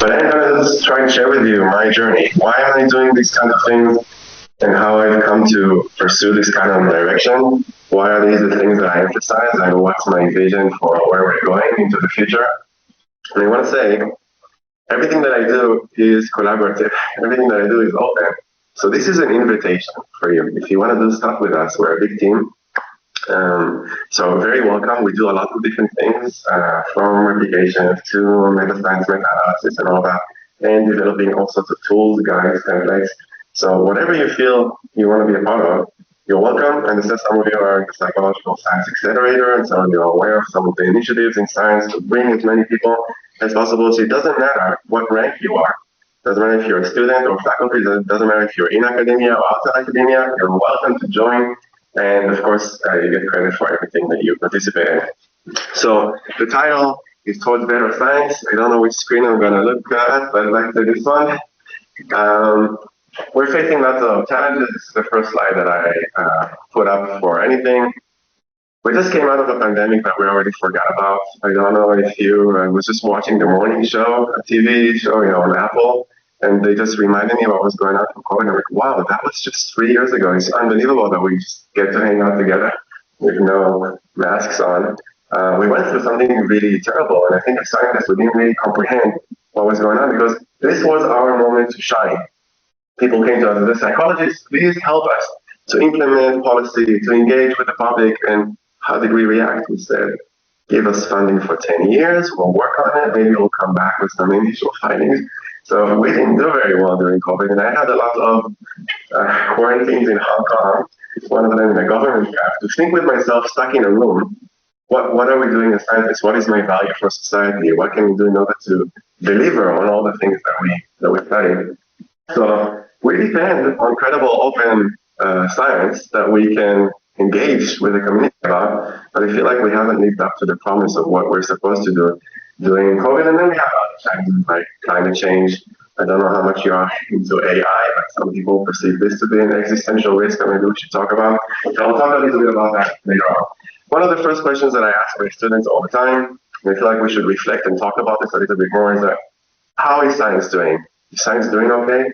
But I'm going to just try and share with you my journey. Why am I doing these kind of things and how I've come to pursue this kind of direction? Why are these the things that I emphasize and what's my vision for where we're going into the future? And I want to say, everything that I do is collaborative. Everything that I do is open. So this is an invitation for you. If you want to do stuff with us, we're a big team. So very welcome. We do a lot of different things, from replication to meta science, meta-analysis and all that, and developing all sorts of tools, guides, templates. So whatever you feel you want to be a part of, you're welcome. And instead, some of you are in the Psychological Science Accelerator, and some of you are aware of some of the initiatives in science to bring as many people as possible. So it doesn't matter what rank you are. It doesn't matter if you're a student or faculty. It doesn't matter if you're in academia or outside academia. You're welcome to join. And of course, you get credit for everything that you participate in. So the title is Towards Better Science. I don't know which screen I'm going to look at, but I'd like to do this one. We're facing lots of challenges. This is the first slide that I put up for anything. We just came out of a pandemic that we already forgot about. I don't know if you was just watching the morning show, a TV show, on Apple, and they just reminded me of what was going on from COVID. I'm like, wow, that was just 3 years ago. It's unbelievable that we just get to hang out together with no masks on. We went through something really terrible, and I think as scientists, we didn't really comprehend what was going on because this was our moment to shine. People came to us as psychologists, please help us to implement policy, to engage with the public, and how did we react? We said, give us funding for 10 years, we'll work on it, maybe we'll come back with some initial findings. So we didn't do very well during COVID, and I had a lot of quarantines in Hong Kong, one of them in a government camp, to think with myself stuck in a room, what are we doing as scientists? What is my value for society? What can we do in order to deliver on all the things that we study? So we depend on credible, open science that we can engage with the community about, but I feel like we haven't lived up to the promise of what we're supposed to do during COVID. And then we have other challenges like climate change. I don't know how much you are into AI, but some people perceive this to be an existential risk that maybe we should talk about. So I'll talk a little bit about that later on. One of the first questions that I ask my students all the time, and I feel like we should reflect and talk about this a little bit more, is that how is science doing? Is science doing okay?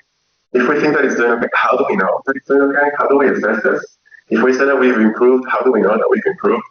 If we think that it's doing okay, how do we know that it's doing okay? How do we assess this? If we say that we've improved, how do we know that we've improved?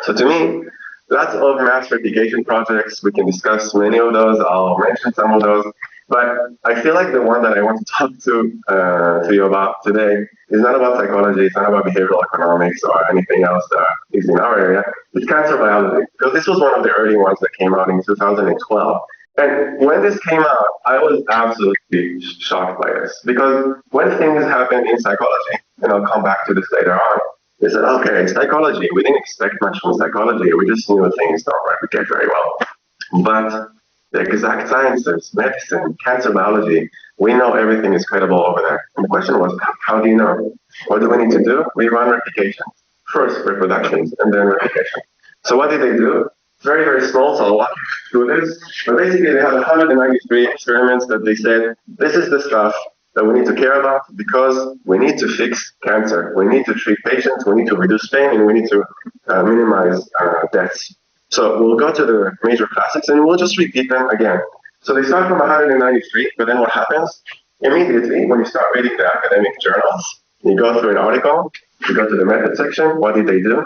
So to me, lots of mass replication projects, we can discuss many of those, I'll mention some of those, but I feel like the one that I want to talk to you about today is not about psychology, it's not about behavioral economics or anything else that is in our area, it's cancer biology, because this was one of the early ones that came out in 2012. And when this came out, I was absolutely shocked by this, because when things happen in psychology, and I'll come back to this later on, they said, okay, psychology, we didn't expect much from psychology, we just knew things don't replicate very well. But the exact sciences, medicine, cancer biology, we know everything is credible over there. And the question was, how do you know? What do we need to do? We run replications. First reproductions, and then replication. So what did they do? Very, very small, so I'll walk you through this. But basically, they had 193 experiments that they said, this is the stuff that we need to care about because we need to fix cancer. We need to treat patients, we need to reduce pain, and we need to minimize deaths. So we'll go to the major classics, and we'll just repeat them again. So they start from 193, but then what happens? Immediately, when you start reading the academic journals, you go through an article, you go to the method section, what did they do?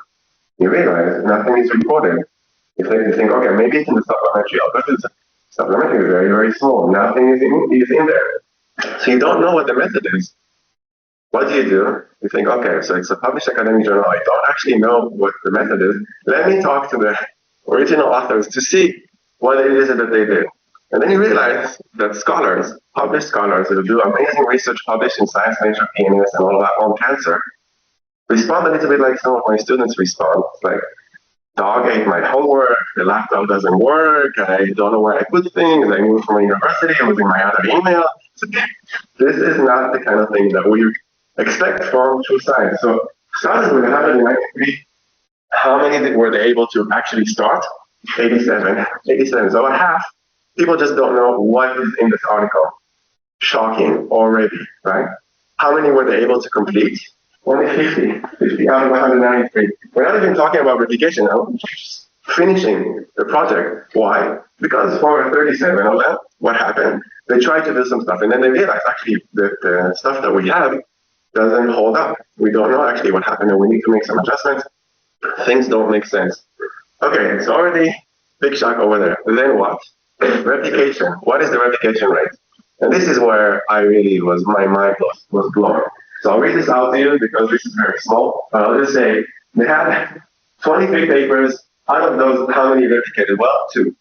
You realize nothing is reported. You think, okay, maybe it's in the supplementary, but the supplementary is very, very small. Nothing is in there. So you don't know what the method is. What do? You think, okay, so it's a published academic journal. I don't actually know what the method is. Let me talk to the original authors to see what it is that they did. And then you realize that scholars, published scholars who do amazing research published in Science, Nature, PNAS, and all of that on cancer, respond a little bit like some of my students respond. It's like, dog ate my homework, the laptop doesn't work, I don't know where I put things, I moved from a university, I was in my other email. So this is not the kind of thing that we expect from true science. So starting with 193, how many were they able to actually start? 87. So a half. People just don't know what is in this article. Shocking already, right? How many were they able to complete? Only 50 out of 193. We're not even talking about replication. finishing the project. Why? Because for 37 of them, what happened? They tried to do some stuff and then they realized actually that the stuff that we have doesn't hold up. We don't know actually what happened and we need to make some adjustments. Things don't make sense. Okay, so already big shock over there. And then what? Replication. What is the replication rate? And this is where I really my mind was blown. So I'll read this out to you because this is very small. But I'll just say they had 23 papers. Out of those, how many replicated? Well, 2.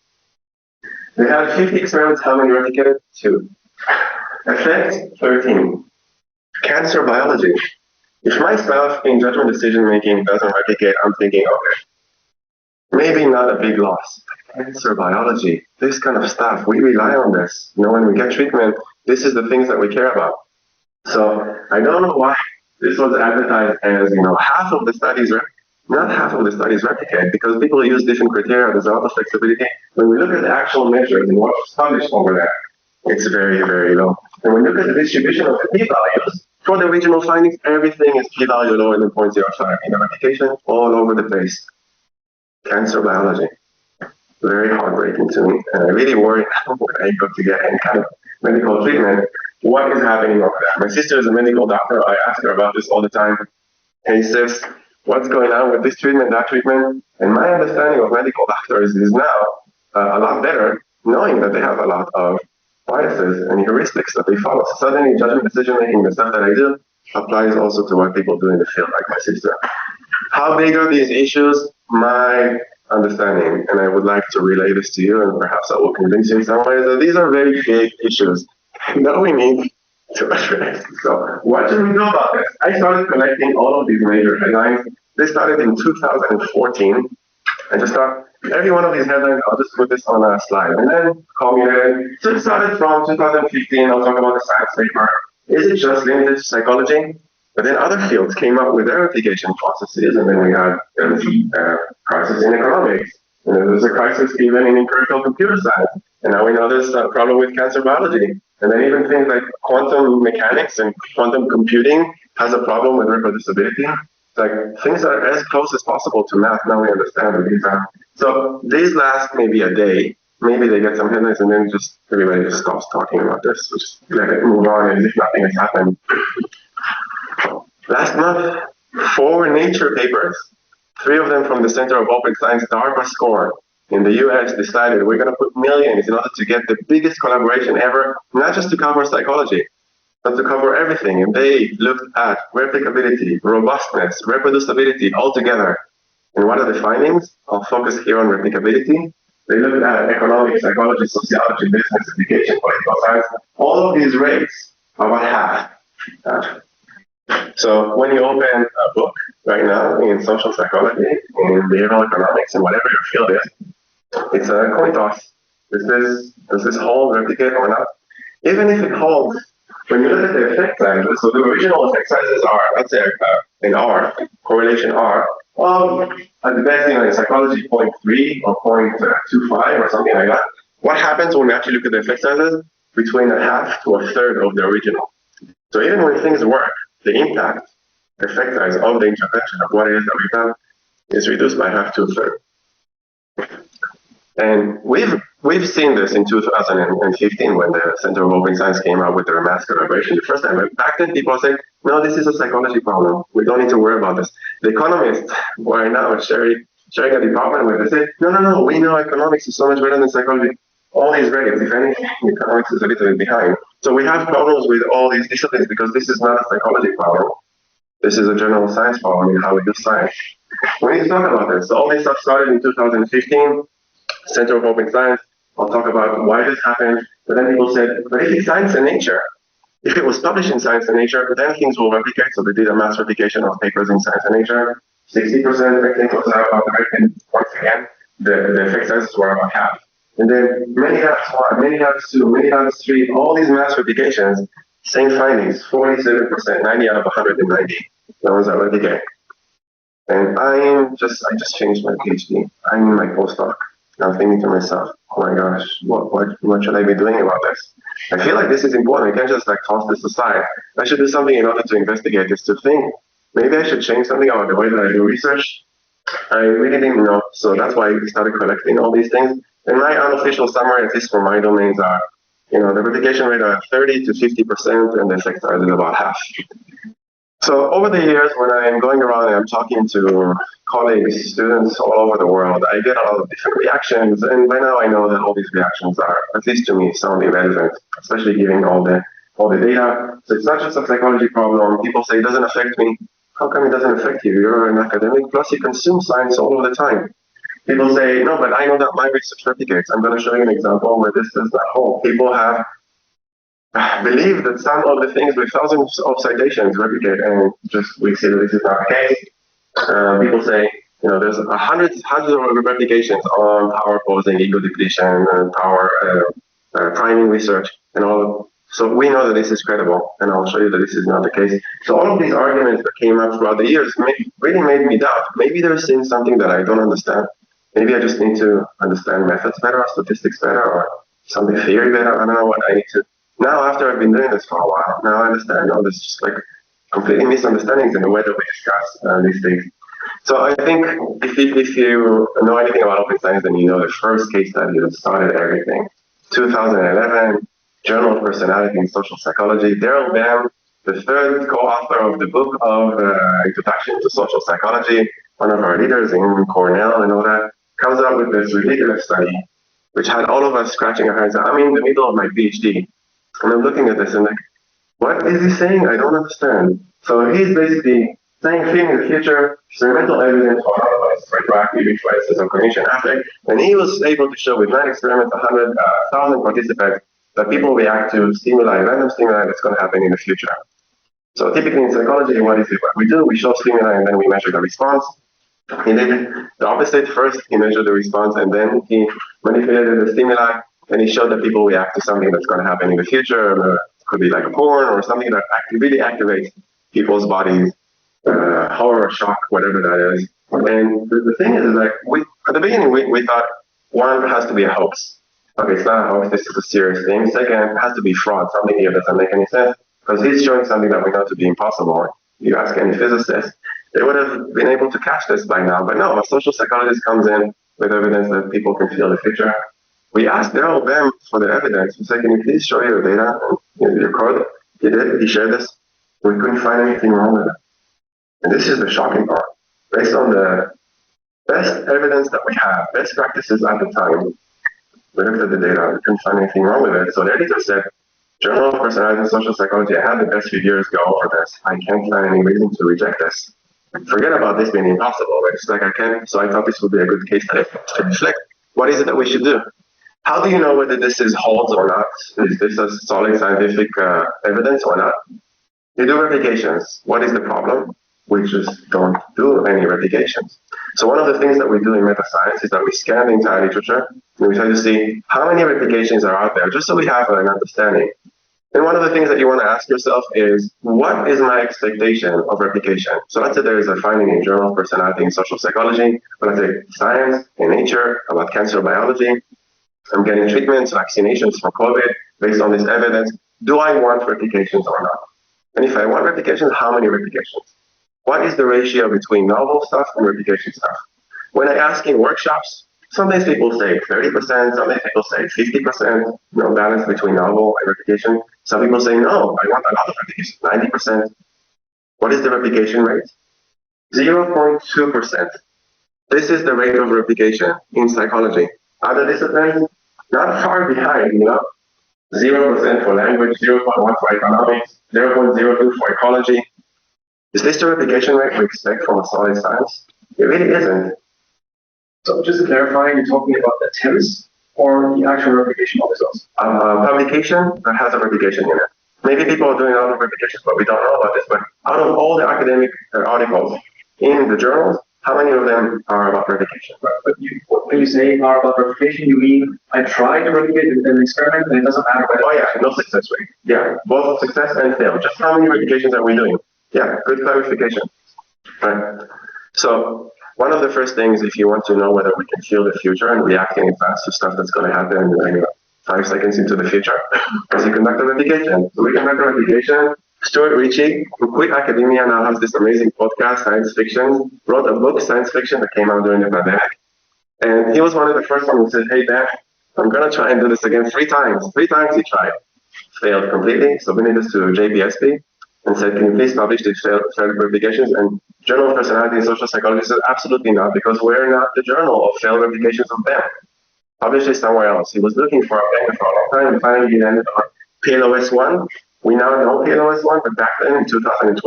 They had 50 experiments. How many replicated? 2. Effect, 13. Cancer biology. If my stuff in judgment decision making doesn't replicate, I'm thinking, okay, maybe not a big loss. Cancer biology, this kind of stuff, we rely on this. When we get treatment, this is the things that we care about. So I don't know why this was advertised as, half of the studies, not half of the studies replicate, because people use different criteria. There's a lot of flexibility. When we look at the actual measures and what's published over there, it's very, very low. And when we look at the distribution of the p-values, for the original findings, everything is p-value lower than 0.05. In the replication, all over the place. Cancer biology. Very heartbreaking to me. And I really worry when I go to get any kind of medical treatment, what is happening over there. My sister is a medical doctor. I ask her about this all the time. Hey sis, what's going on with this treatment, that treatment? And my understanding of medical doctors is now a lot better, knowing that they have a lot of biases and heuristics that they follow. So suddenly judgment decision making, the stuff that I do, applies also to what people do in the field, like my sister. How big are these issues? My understanding, and I would like to relay this to you, and perhaps I will convince you in some ways that these are very big issues that we need to address. So what should we do about this? I started collecting all of these major headlines. They started in 2014. I just thought, every one of these headlines, I'll just put this on a slide, and then call me in. So it started from 2015. I'll talk about the science paper. Is it just limited to psychology? But then other fields came up with their replication processes, and then we had a crisis in economics, and there was a crisis even in empirical computer science, and now we know there's a problem with cancer biology, and then even things like quantum mechanics and quantum computing has a problem with reproducibility. It's like things that are as close as possible to math. Now we understand what these are. So these last maybe a day. Maybe they get some headlines, and then just everybody just stops talking about this. We just let it move on as if nothing has happened. Last month, 4 Nature papers, 3 of them from the Center of Open Science DARPA score in the US decided we're going to put millions in order to get the biggest collaboration ever, not just to cover psychology, but to cover everything. And they looked at replicability, robustness, reproducibility all together. And what are the findings? I'll focus here on replicability. They looked at economics, psychology, sociology, business, education, political science. All of these rates are about half. So when you open a book right now in social psychology, in behavioral economics, and whatever your field is, it's a coin toss. Does this hold, replicate, or not? Even if it holds, when you look at the effect sizes, so the original effect sizes are, let's say, in R, correlation R, at the best, in psychology, 0.3 or 0.25 or something like that. What happens when we actually look at the effect sizes? Between a half to a third of the original. So even when things work, the impact, effect size of the intervention of what it is that we've done is reduced by half to a third. And we've seen this in 2015 when the Center of Open Science came out with their mass collaboration the first time. But back then people said, no, this is a psychology problem. We don't need to worry about this. The economists who are now sharing a department with, they say, no, we know economics is so much better than psychology. All these grades, if anything, economics is a little bit behind. So we have problems with all these disciplines because this is not a psychology problem. This is a general science problem in how we do science. We need to talk about this. So all this stuff started in 2015, Center of Open Science. I'll talk about why this happened. But then people said, but if it's science and nature, if it was published in Science and Nature, then things will replicate. So they did a mass replication of papers in Science and Nature. 60% think was about the rate, and once again, the effect sizes were about half. And then many habits 1, many habits 2, many habits 3, all these mass replications, same findings, 47%, 90 out of 190. The ones that replicate. And I just finished my PhD. I'm in my postdoc. I'm thinking to myself, oh my gosh, what should I be doing about this? I feel like this is important. I can't just toss this aside. I should do something in order to investigate this, to think, maybe I should change something about the way that I do research. I really didn't know. So that's why I started collecting all these things. And my unofficial summary, at least for my domains, are, the replication rate are 30 to 50%, and the effect size is about half. So over the years, when I'm going around and I'm talking to colleagues, students all over the world, I get a lot of different reactions. And by now I know that all these reactions are, at least to me, sound irrelevant, especially given all the data. So it's not just a psychology problem. People say it doesn't affect me. How come it doesn't affect you? You're an academic, plus you consume science all of the time. People say, no, but I know that my research replicates. I'm going to show you an example where this does not hold. People have believed that some of the things with thousands of citations replicate, and just we see that this is not the case. People say, there's hundreds of replications on power posing, ego depletion, and power priming research, and all. So we know that this is credible, and I'll show you that this is not the case. So all of these arguments that came up throughout the years really made me doubt. Maybe there's in something that I don't understand. Maybe I just need to understand methods better, or statistics better, or something theory better. I don't know what I need to. Now, after I've been doing this for a while, now I understand. There's just like completely misunderstandings in the way that we discuss these things. So I think if you know anything about open science, then you know the first case study that started everything. 2011, Journal of Personality and Social Psychology. Daryl Bam, the third co-author of the book of Introduction to Social Psychology, one of our leaders in Cornell and all that, comes up with this ridiculous study, which had all of us scratching our heads. I'm in the middle of my PhD, and I'm looking at this and like, what is he saying? I don't understand. So he's basically saying things in the future, experimental evidence for otherwise retroactive influences on cognition affect, and he was able to show with 9 experiments, 100,000 participants, that people react to stimuli, random stimuli that's going to happen in the future. So typically in psychology, what is it? What we do, we show stimuli and then we measure the response. He did the opposite. First, he measured the response and then he manipulated the stimuli, and he showed that people react to something that's going to happen in the future. It could be like a porn or something that really activates people's bodies, horror, shock, whatever that is. And the thing is like, at the beginning, we thought, one, has to be a hoax. Okay, it's not a hoax, this is a serious thing. Second, it has to be fraud. Something here doesn't make any sense, because he's showing something that we know to be impossible. You ask any physicist, they would have been able to catch this by now. But no, a social psychologist comes in with evidence that people can feel the future. We asked Daryl Bam for the evidence. We said, can you please show your data and your code? He did. He shared this. We couldn't find anything wrong with it. And this is the shocking part. Based on the best evidence that we have, best practices at the time, we looked at the data. We couldn't find anything wrong with it. So the editor said, Journal of Personality and Social Psychology, I had the best reviewers go over this. I can't find any reason to reject this. Forget about this being impossible. It's like I can't. So I thought this would be a good case study to reflect. What is it that we should do? How do you know whether this is holds or not? Is this a solid scientific evidence or not? You do replications. What is the problem? We just don't do any replications. So one of the things that we do in meta science is that we scan the entire literature and we try to see how many replications are out there, just so we have an understanding. And one of the things that you want to ask yourself is, what is my expectation of replication? So let's say there is a finding in Journal of Personality and Social Psychology, or let's say Science and Nature about cancer biology. I'm getting treatments, vaccinations for COVID based on this evidence. Do I want replications or not? And if I want replications, how many replications? What is the ratio between novel stuff and replication stuff? When I ask in workshops, sometimes people say 30%, sometimes people say 50%, balance between novel and replication. Some people say, no, I want a lot of replication, 90%. What is the replication rate? 0.2%. This is the rate of replication in psychology. Other disciplines, not far behind, 0% for language, 0.1 for economics, 0.02 for ecology. Is this the replication rate we expect from a solid science? It really isn't. So just to clarify, you're talking about attempts or the actual replication of results? Publication that has a replication in it. Maybe people are doing a lot of replications, but we don't know about this. But out of all the academic articles in the journals, how many of them are about replication? But when you say are about replication, you mean I tried to replicate an experiment and it doesn't matter whether... Oh yeah, no success rate. Yeah, both success and fail. Just how many replications are we doing? Yeah, good clarification. Right. So one of the first things, if you want to know whether we can feel the future and react in advance to stuff that's going to happen 5 seconds into the future, is you conduct a replication. So we conduct a replication, Stuart Ritchie, who quit academia, now has this amazing podcast, science fiction, wrote a book, science fiction, that came out during the pandemic. And he was one of the first ones who said, hey, Dan, I'm going to try and do this again 3 times. 3 times he tried. Failed completely, submitted this to JPSP and said, can you please publish these failed replications? And Journal of Personality and Social Psychology said, absolutely not, because we're not the journal of failed replications of them. Publish this somewhere else. He was looking for a paper for a long time, and finally he landed on PLOS1. We now know PLOS1, but back then in 2012,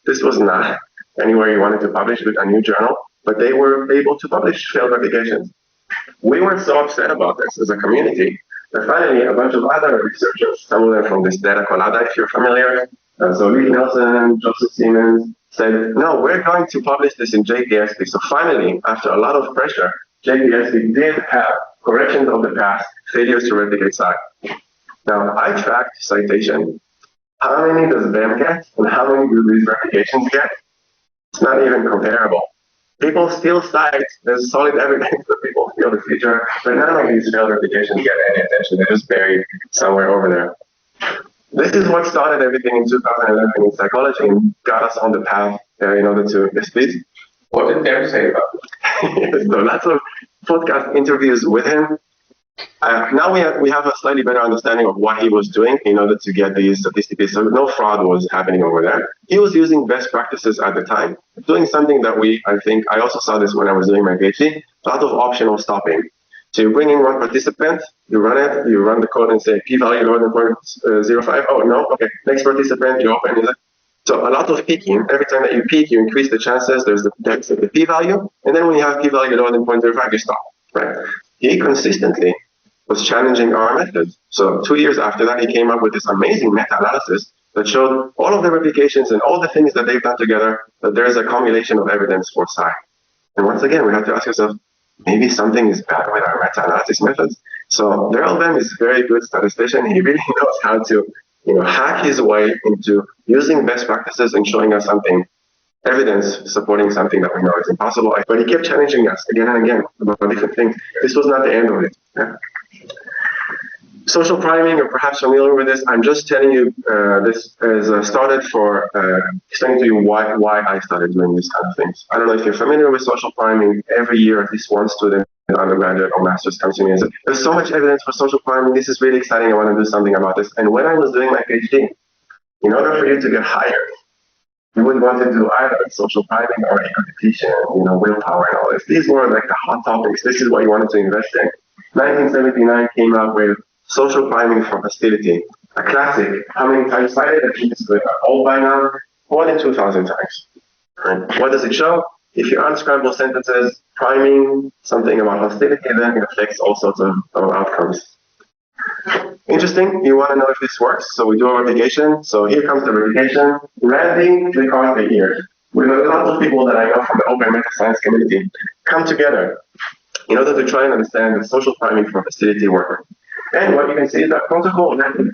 this was not anywhere you wanted to publish with a new journal, but they were able to publish failed replications. We were so upset about this as a community that finally a bunch of other researchers, some of them from this Data Colada, if you're familiar, so Lee Nelson, Joseph Siemens, said, no, we're going to publish this in JPSP. So finally, after a lot of pressure, JPSP did have corrections of the past, failures to replicate site. Now, I tracked citation. How many does BAM get, and how many do these replications get? It's not even comparable. People still cite, there's solid evidence that people feel the feature, but none of these failed replications get any attention. They're just buried somewhere over there. This is what started everything in 2011 in psychology and got us on the path in order to, yes, please. What did Dan say about it? So lots of podcast interviews with him. Now we have a slightly better understanding of what he was doing in order to get these statistics. So no fraud was happening over there. He was using best practices at the time, doing something that I also saw this when I was doing my PhD, a lot of optional stopping. So you bring in one participant, you run it, you run the code and say p-value lower than 0.05. Oh, no, okay. Next participant, you open it. So a lot of peaking. Every time that you peak, you increase the chances. There's the p-value. And then when you have p-value lower than 0.05, you stop. Right? He consistently was challenging our methods. So 2 years after that, he came up with this amazing meta-analysis that showed all of the replications and all the things that they've done together, that there is a accumulation of evidence for psi. And once again, we have to ask ourselves, maybe something is bad with our meta-analysis methods. So Feldman is a very good statistician. He really knows how to hack his way into using best practices and showing us something, evidence supporting something that we know is impossible. But he kept challenging us again and again about different things. This was not the end of it. Yeah? Social priming, you're perhaps familiar with this. I'm just telling you this is started for explaining to you why I started doing these kind of things. I don't know if you're familiar with social priming. Every year, at least one student, undergraduate or master's, comes to me and says, there's so much evidence for social priming. This is really exciting. I want to do something about this. And when I was doing my PhD, in order for you to get hired, you would want to do either social priming or repetition, willpower and all this. These were like the hot topics. This is what you wanted to invest in. 1979 came out with social priming for hostility, a classic. How many times cited? I think it's old by now. More than 2,000 times. Right? What does it show? If you unscramble sentences, priming something about hostility, then it affects all sorts of outcomes. Interesting. You want to know if this works? So we do a replication. So here comes the replication. Randy, click on the ear. We have a lot of people that I know from the open meta science community come together in order to try and understand the social priming for hostility work. And what you can see is that protocol landed.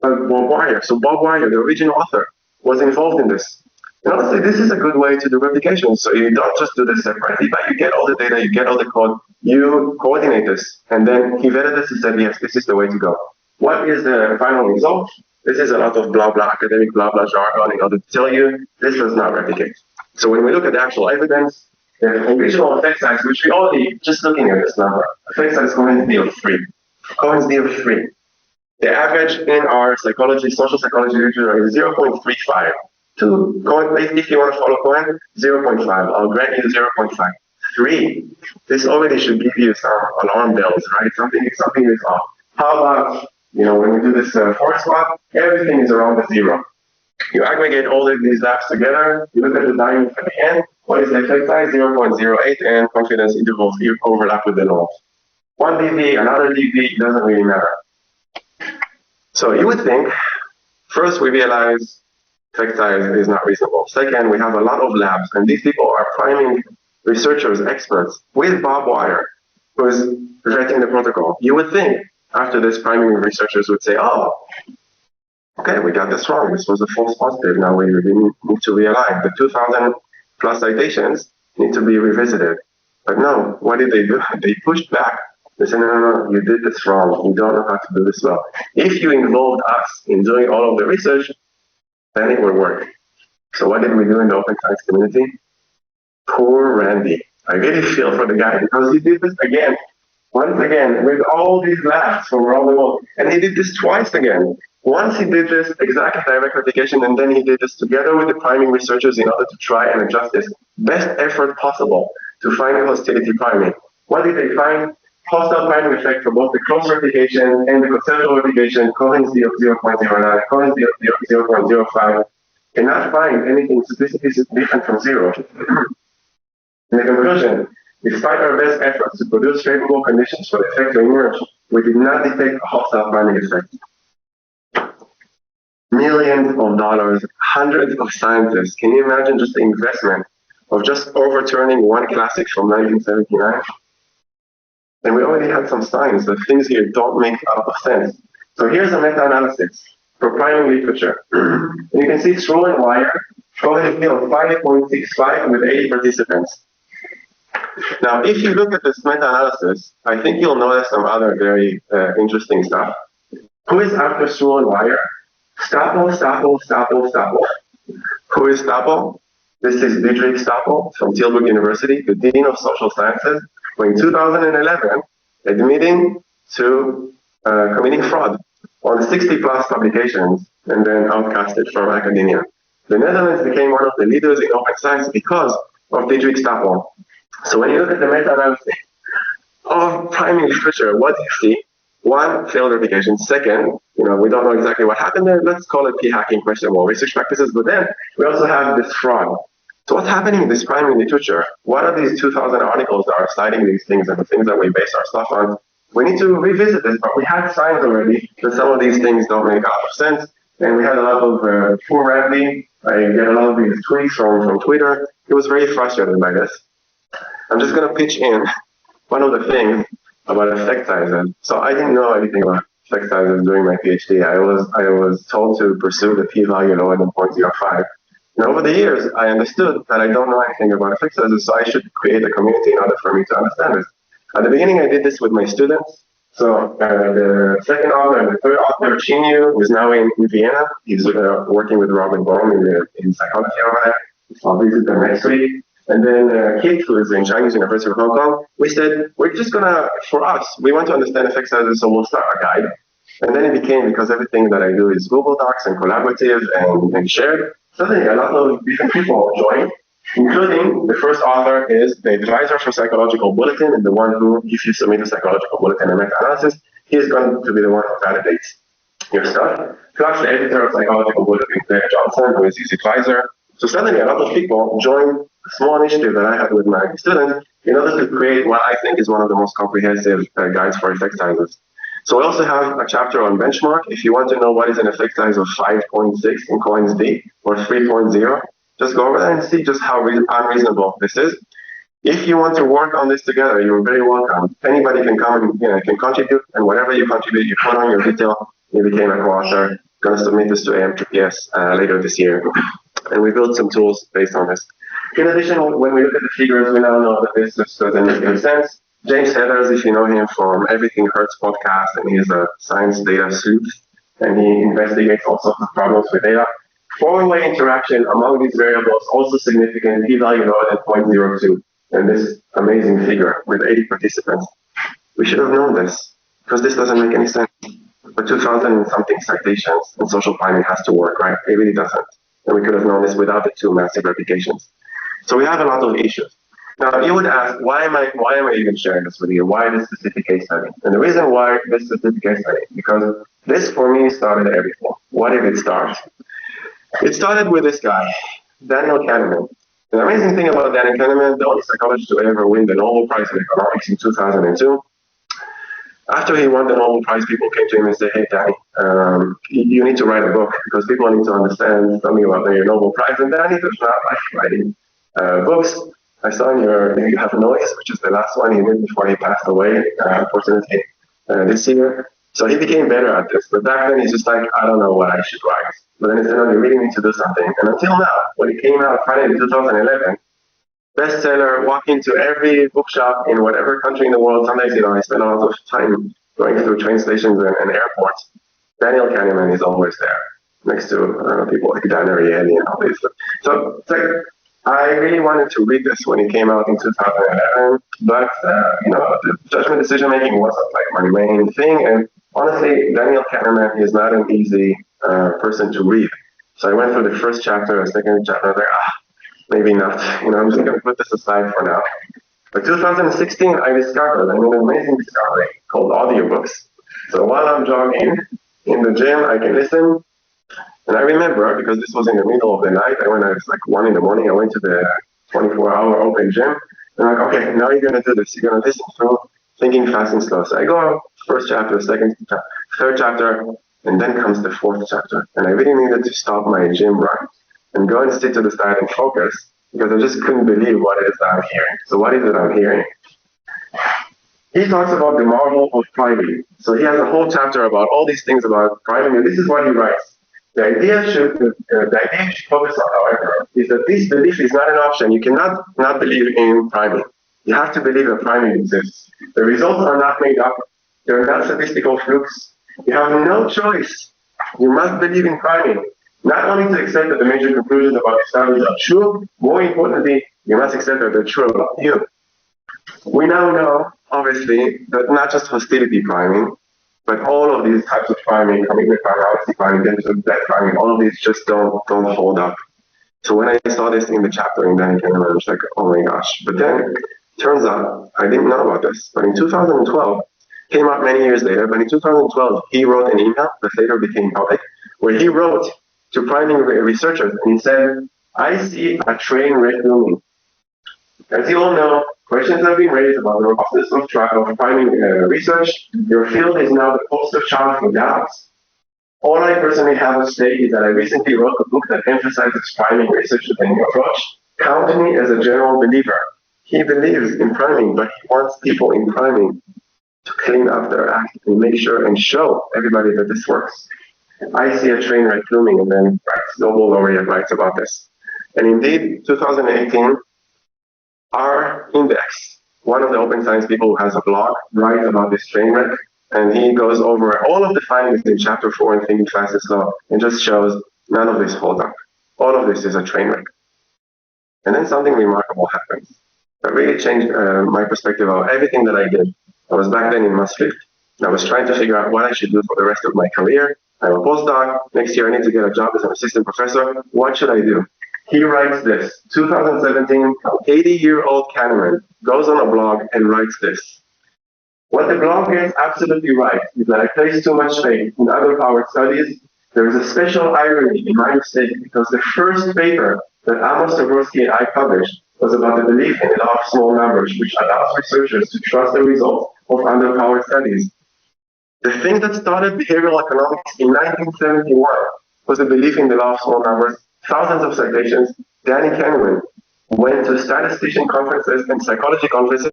Bob Wire. So Bob Wire, the original author, was involved in this. And honestly, this is a good way to do replication. So you don't just do this separately, but you get all the data, you get all the code, you coordinate this. And then he vetted this and said, yes, this is the way to go. What is the final result? This is a lot of blah, blah, academic blah, blah jargon in order to tell you this does not replicate. So when we look at the actual evidence, the original effect size, which we already, just looking at this number, effect size Cohen's d of 3. Cohen's d of 3. The average in our psychology, social psychology literature is 0.35. To Cohen, if you want to follow Cohen, 0.5. I'll grant you 0.5. 3. This already should give you some alarm bells, right? Something is off. How about, when we do this forest plot, everything is around the 0. You aggregate all of these labs together, you look at the diamond at the end, what is the effect size? 0.08, and confidence intervals overlap with the norms. 1 dB, another dB, it doesn't really matter. So you would think, first we realize effect size is not reasonable. Second, we have a lot of labs, and these people are priming researchers, experts, with Bob Wire, who is vetting the protocol. You would think, after this, priming researchers would say, oh, okay, we got this wrong. This was a false positive. Now we really need to realign. The 2,000 plus citations need to be revisited. But no, what did they do? They pushed back. They said, no, you did this wrong. You don't know how to do this well. If you involved us in doing all of the research, then it would work. So what did we do in the open science community? Poor Randy. I really feel for the guy because he did this again, once again, with all these labs from around the world. And he did this twice again. Once he did this exact direct replication, and then he did this together with the priming researchers in order to try and adjust this best effort possible to find a hostility priming. What did they find? Hostile priming effect for both the cross replication and the conceptual replication, Collins 0.09, Collins 0.05, cannot find anything statistically different from zero. In the conclusion, despite our best efforts to produce favorable conditions for the effect to emerge, we did not detect a hostile priming effect. Millions of dollars, hundreds of scientists. Can you imagine just the investment of just overturning one classic from 1979? And we already had some signs that things here don't make a lot of sense. So here's a meta-analysis for priming literature. And you can see it's roll and wire, probability of 5.65 with 80 participants. Now, if you look at this meta-analysis, I think you'll notice some other very interesting stuff. Who is after Sewell and Wire? Stapel. Who is Stapel? This is Dietrich Stapel from Tilburg University, the Dean of Social Sciences, who in 2011 admitting to committing fraud on 60 plus publications and then outcasted from academia. The Netherlands became one of the leaders in open science because of Dietrich Stapel. So when you look at the meta-analysis of priming literature, what do you see? One, failed replication. Second, we don't know exactly what happened there. Let's call it p-hacking, questionable research practices. But then we also have this fraud. So what's happening in this priming literature? What are these 2,000 articles that are citing these things and the things that we base our stuff on? We need to revisit this, but we had signs already that some of these things don't make a lot of sense. And we had a lot of poor Randy. I get a lot of these tweets from Twitter. He was very frustrated by this. I'm just going to pitch in one of the things about effect sizes. So I didn't know anything about effect sizes during my PhD. I was told to pursue the p-value lower than 0.05. And over the years, I understood that I don't know anything about effect sizes, so I should create a community in order for me to understand this. At the beginning, I did this with my students. So the second author and the third author, Chinyu, is now in Vienna. He's working with Robert Bohm in psychology over there. I'll visit them next week. And then Kit, who is in Chinese University of Hong Kong, we said, we're just gonna, for us, we want to understand effect sizes, so we'll start a guide. And then it became, because everything that I do is Google Docs and collaborative and shared, suddenly a lot of different people joined, including the first author is the advisor for Psychological Bulletin, and the one who, if you submit a Psychological Bulletin and meta-analysis, he's going to be the one who validates your stuff. Plus the editor of Psychological Bulletin, Claire Johnson, who is his advisor. So suddenly a lot of people joined a small initiative that I had with my students in order to create what I think is one of the most comprehensive guides for effect sizes. So we also have a chapter on benchmark. If you want to know what is an effect size of 5.6 in Collins D or 3.0, just go over there and see just how unreasonable this is. If you want to work on this together, you're very welcome. Anybody can come and can contribute, and whatever you contribute, you put on your detail, you became a co-author. Going to submit this to AMTPS later this year. And we built some tools based on this. In addition, when we look at the figures, we now know that this just doesn't make any sense. James Heathers, if you know him from Everything Hurts podcast, and he's a science data sleuth, and he investigates all sorts of problems with data. Four-way interaction among these variables also significant, p-value lower than 0.02, and this amazing figure with 80 participants. We should have known this, because this doesn't make any sense. But 2,000 and something citations and social priming has to work, right? It really doesn't. And we could have known this without the two massive replications. So we have a lot of issues. Now you would ask, why am I even sharing this with you? Why this specific case study? And the reason why this specific case study, because this for me started everything. What did it start? It started with this guy, Daniel Kahneman. The amazing thing about Daniel Kahneman, the only psychologist to ever win the Nobel Prize in economics in 2002. After he won the Nobel Prize, people came to him and said, hey, Danny, you need to write a book because people need to understand something about your Nobel Prize. And Danny does not like writing books. I saw you have Noise, which is the last one he did before he passed away, unfortunately, this year. So he became better at this. But back then, he's just like, I don't know what I should write. But then he said, no, you really need to do something. And until now, when it came out finally in 2011, bestseller, walk into every bookshop in whatever country in the world. Sometimes, I spend a lot of time going through train stations and airports. Daniel Kahneman is always there. next to people like Dan Ariely and all these. So it's like I really wanted to read this when it came out in 2011, but the judgment decision making wasn't like my main thing. And honestly, Daniel Kahneman is not an easy person to read. So I went through the first chapter, the second chapter, I was like, maybe not. I'm just going to put this aside for now. But 2016, I discovered an amazing discovery called audiobooks. So while I'm jogging in the gym, I can listen. And I remember, because this was in the middle of the night, I went, it's like 1 in the morning, I went to the 24-hour open gym. And I'm like, okay, now you're going to do this. You're going to listen through thinking fast and slow. So I go out, first chapter, second chapter, third chapter, and then comes the fourth chapter. And I really needed to stop my gym run and go and sit to the side and focus, because I just couldn't believe what it is that I'm hearing. So what is it I'm hearing? He talks about the marvel of priming. So he has a whole chapter about all these things about priming, and this is what he writes. The idea you should focus on, however, is that this belief is not an option. You cannot not believe in priming. You have to believe that priming exists. The results are not made up. They're not statistical flukes. You have no choice. You must believe in priming. Not only to accept that the major conclusions about discoveries are true, more importantly, you must accept that they're true about you. We now know, obviously, that not just hostility priming, but all of these types of priming, commitment priming, honesty priming, debt priming, all of these just don't hold up. So when I saw this in the chapter in Danny Kahneman, I was like, oh my gosh. But then, turns out, I didn't know about this. But in 2012, came out many years later, but in 2012, he wrote an email that later became public, where he wrote to priming researchers, and he said, I see a train wreck looming. As you all know, questions have been raised about the robustness of priming research. Your field is now the poster child for doubts. All I personally have to say is that I recently wrote a book that emphasizes priming research with a new approach. Count me as a general believer. He believes in priming, but he wants people in priming to clean up their act and make sure and show everybody that this works. I see a train wreck looming, and then Nobel laureate writes about this. And indeed, 2018, our index, one of the open science people who has a blog, writes about this train wreck, and he goes over all of the findings in chapter 4 in Thinking Fast and Slow, and just shows none of this holds up. All of this is a train wreck. And then something remarkable happens that really changed my perspective of everything that I did. I was back then in Maastricht. I was trying to figure out what I should do for the rest of my career. I'm a postdoc. Next year I need to get a job as an assistant professor. What should I do? He writes this. 2017, 80-year-old Kahneman goes on a blog and writes this. What the blog gets absolutely right is that I place too much faith in underpowered studies. There is a special irony in my mistake, because the first paper that Amos Tversky and I published was about the belief in the law of small numbers, which allows researchers to trust the results of underpowered studies. The thing that started behavioral economics in 1971 was the belief in the law of small numbers. Thousands of citations. Danny Kahneman went to statistician conferences and psychology conferences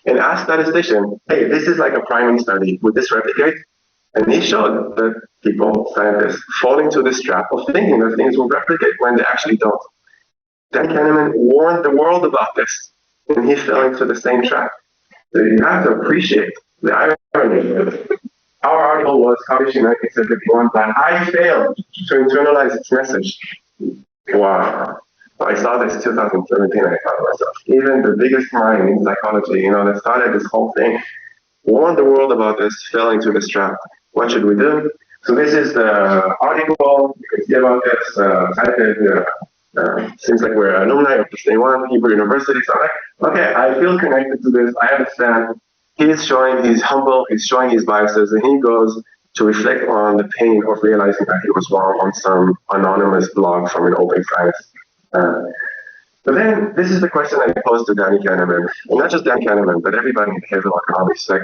and asked statisticians, hey, this is like a priming study. Would this replicate? And he showed that people, scientists, fall into this trap of thinking that things will replicate when they actually don't. Dan Kahneman warned the world about this, and he fell into the same trap. So you have to appreciate the irony of it. Our article was published in 1971, but I failed to internalize its message. Wow. I saw this 2017, and I thought to myself, even the biggest mind in psychology, that started this whole thing, warned the world about this, fell into this trap. What should we do? So this is the article. You can see about this. Seems like we're alumni of the same one, Hebrew University. So I'm like, okay, I feel connected to this. I understand. He's showing he's humble. He's showing his biases, and he goes to reflect on the pain of realizing that he was wrong on some anonymous blog from an open science. But then this is the question I posed to Danny Kahneman, and not just Danny Kahneman, but everybody in behavioral economics. Like,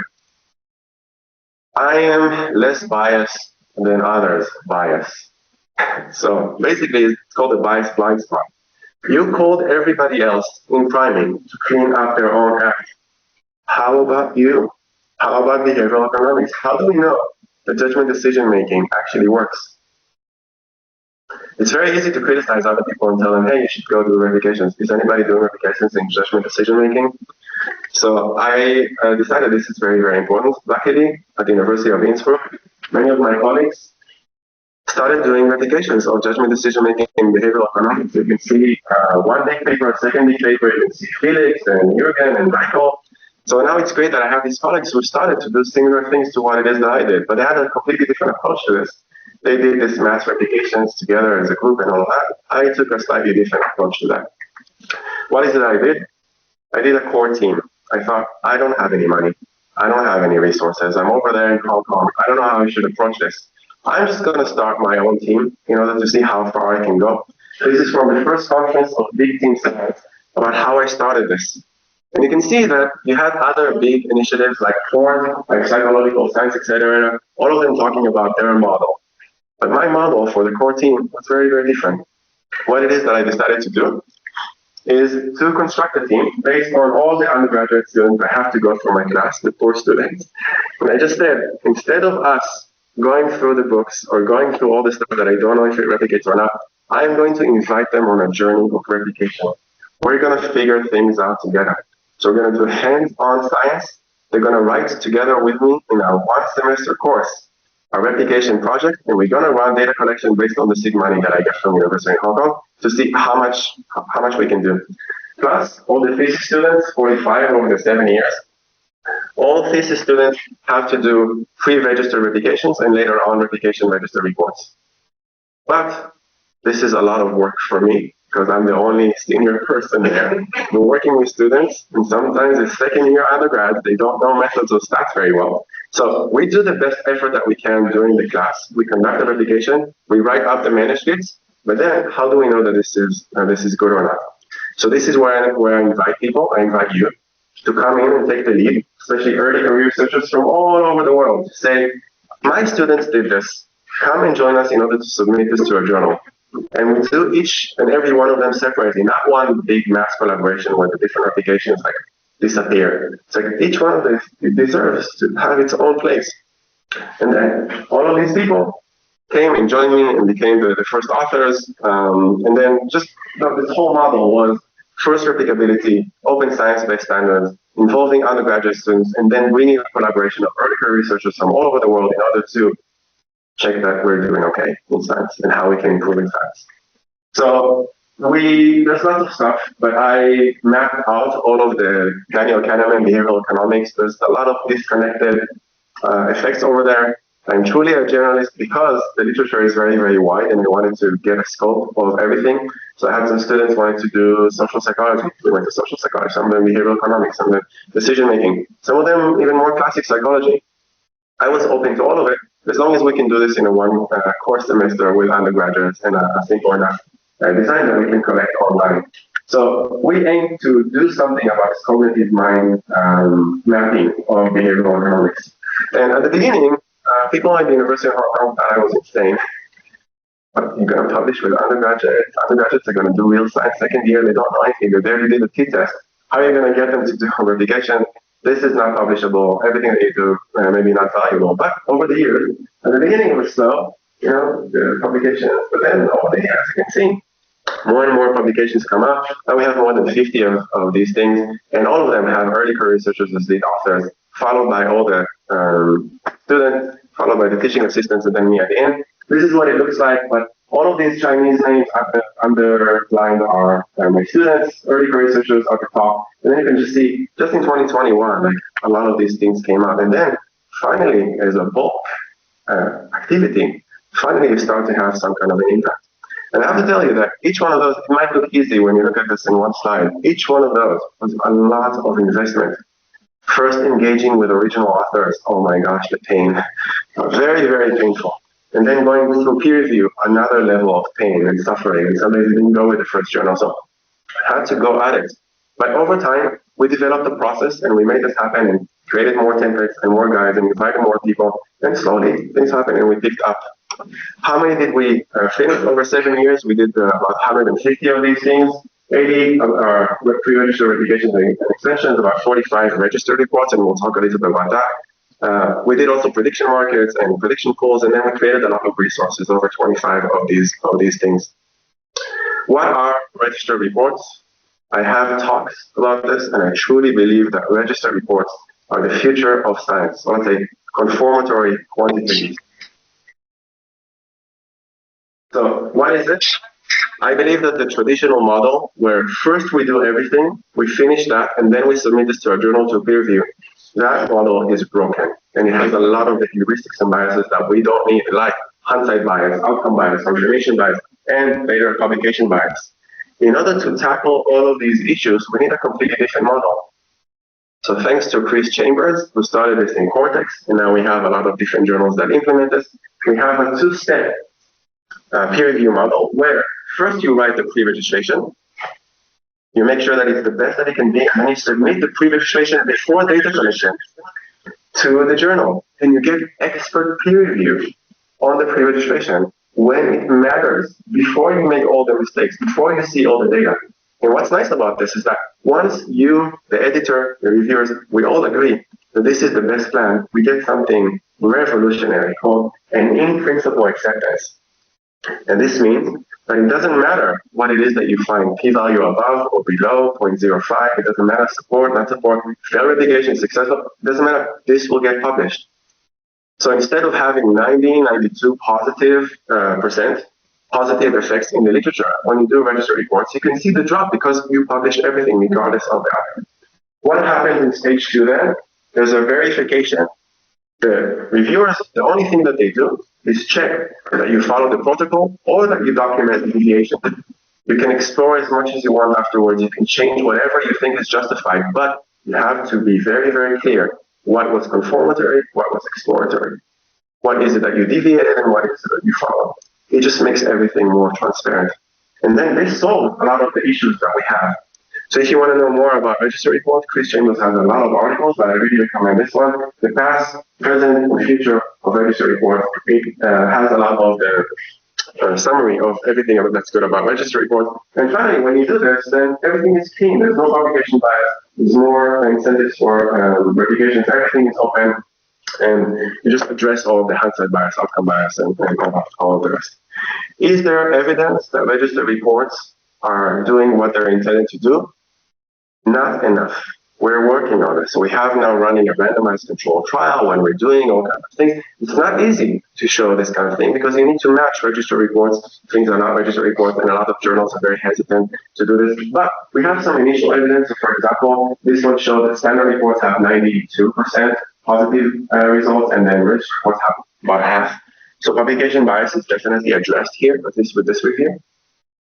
I am less biased than others bias. So basically, it's called a bias blind spot. You called everybody else in priming to clean up their own act. How about you? How about behavioral economics? How do we know that judgment decision making actually works? It's very easy to criticize other people and tell them, hey, you should go do replications. Is anybody doing replications in judgment decision making? So I decided this is very, very important. Luckily, at the University of Innsbruck, many of my colleagues started doing replications of judgment decision making in behavioral economics. You can see one big paper, second big paper, you can see Felix and Jürgen and Michael. So now it's great that I have these colleagues who started to do similar things to what it is that I did, but they had a completely different approach to this. They did this mass replications together as a group and all that. I took a slightly different approach to that. What is it I did? I did a core team. I thought, I don't have any money. I don't have any resources. I'm over there in Hong Kong. I don't know how I should approach this. I'm just going to start my own team in order to see how far I can go. This is from the first conference of Big Team Science about how I started this. And you can see that you had other big initiatives like Ford, like psychological science, etc., all of them talking about their model. But my model for the core team was very, very different. What it is that I decided to do is to construct a team based on all the undergraduate students I have to go through my class, the poor students. And I just said, instead of us going through the books or going through all the stuff that I don't know if it replicates or not, I'm going to invite them on a journey of replication. We're going to figure things out together. So we're going to do hands-on science. They're going to write together with me in our one semester course a replication project, and we're going to run data collection based on the seed money that I get from University of Hong Kong to see how much we can do. Plus, all the thesis students, 45 over the 7 years, all thesis students have to do pre-register replications and later on replication register reports. But this is a lot of work for me because I'm the only senior person there. We're working with students, and sometimes it's second-year undergrads. They don't know methods of stats very well. So we do the best effort that we can during the class. We conduct the replication, we write up the manuscripts, but then how do we know that this is good or not? So this is where I invite people, I invite you to come in and take the lead, especially early career researchers from all over the world. Say, my students did this. Come and join us in order to submit this to a journal. And we do each and every one of them separately, not one big mass collaboration where the different applications like disappear. It's like each one of them deserves to have its own place. And then all of these people came and joined me and became the first authors. And then just this whole model was first replicability, open science-based standards, involving undergraduate students, and then bringing a collaboration of early career researchers from all over the world in order to check that we're doing okay in science and how we can improve in science. So there's lots of stuff, but I mapped out all of the Daniel Kahneman behavioral economics. There's a lot of disconnected effects over there. I'm truly a generalist because the literature is very, very wide and I wanted to get a scope of everything. So I had some students wanting to do social psychology. We went to social psychology, some of them behavioral economics, some of them decision making, some of them even more classic psychology. I was open to all of it, as long as we can do this in a one course semester with undergraduates and a simple enough design that we can collect online. So we aim to do something about cognitive mind mapping of behavioral economics. And at the beginning, people at the University of Hong Kong thought I was insane. But you're going to publish with undergraduates. Undergraduates are going to do real science second year. They don't know anything. They barely did a t-test. How are you going to get them to do replication? This is not publishable. Everything that you do may be not valuable. But over the years, at the beginning it was slow, the publications. But then over the years, you can see more and more publications come up. Now we have more than 50 of these things, and all of them have early career researchers as lead authors, followed by all the students, followed by the teaching assistants, and then me at the end. This is what it looks like, but all of these Chinese names underlined are my students, early career researchers at the top. And then you can just see, just in 2021, like a lot of these things came out. And then finally, as a bulk activity, finally you start to have some kind of an impact. And I have to tell you that each one of those, it might look easy when you look at this in one slide. Each one of those was a lot of investment. First engaging with original authors, oh my gosh, the pain. Very, very painful. And then going through peer review, another level of pain and suffering. And sometimes didn't go with the first journal. So I had to go at it. But over time, we developed a process and we made this happen and created more templates and more guides and invited more people. And slowly things happened and we picked up. How many did we finish over 7 years? We did about 150 of these things. 80 are pre-registered replications and extensions, about 45 registered reports, and we'll talk a little bit about that. We did also prediction markets and prediction pools, and then we created a lot of resources, over 25 of these things. What are registered reports? I have talks about this, and I truly believe that registered reports are the future of science. So let's say conformatory quantitative So what is it? I believe that the traditional model, where first we do everything, we finish that, and then we submit this to a journal to peer review, that model is broken. And it has a lot of the heuristics and biases that we don't need, like hindsight bias, outcome bias, observation bias, and later publication bias. In order to tackle all of these issues, we need a completely different model. So thanks to Chris Chambers, who started this in Cortex, and now we have a lot of different journals that implement this, we have a two-step peer review model where first you write the pre-registration, you make sure that it's the best that it can be, and then you submit the pre-registration before data collection to the journal, and you get expert peer review on the pre-registration when it matters, before you make all the mistakes, before you see all the data. And what's nice about this is that once you, the editor, the reviewers, we all agree that this is the best plan, we get something revolutionary called an in-principle acceptance. And this means that it doesn't matter what it is that you find, p-value above or below 0.05, it doesn't matter, support, not support, failed replication, successful, it doesn't matter, this will get published. So instead of having 92 positive percent positive effects in the literature, when you do register reports, you can see the drop because you publish everything regardless of that. What happens in stage 2 then? There's a verification. The reviewers, the only thing that they do is check that you follow the protocol or that you document the deviation. You can explore as much as you want afterwards. You can change whatever you think is justified, but you have to be very, very clear what was confirmatory, what was exploratory. What is it that you deviated and what is it that you follow? It just makes everything more transparent. And then this solves a lot of the issues that we have. So if you want to know more about register report, Chris Chambers has a lot of articles, but I really recommend this one. The past, present, and future of register report. It has a lot of the summary of everything that's good about register report. And finally, when you do this, then everything is clean. There's no publication bias. There's more incentives for replications. Everything is open. And you just address all of the hindsight bias, outcome bias, and all of the rest. Is there evidence that register reports are doing what they're intended to do? Not enough. We're working on it. So we have now running a randomized control trial when we're doing all kinds of things. It's not easy to show this kind of thing because you need to match register reports. Things are not register reports, and a lot of journals are very hesitant to do this. But we have some initial evidence. So for example, this one showed that standard reports have 92% positive results, and then register reports have about half. So publication bias is definitely addressed here, at least with this review.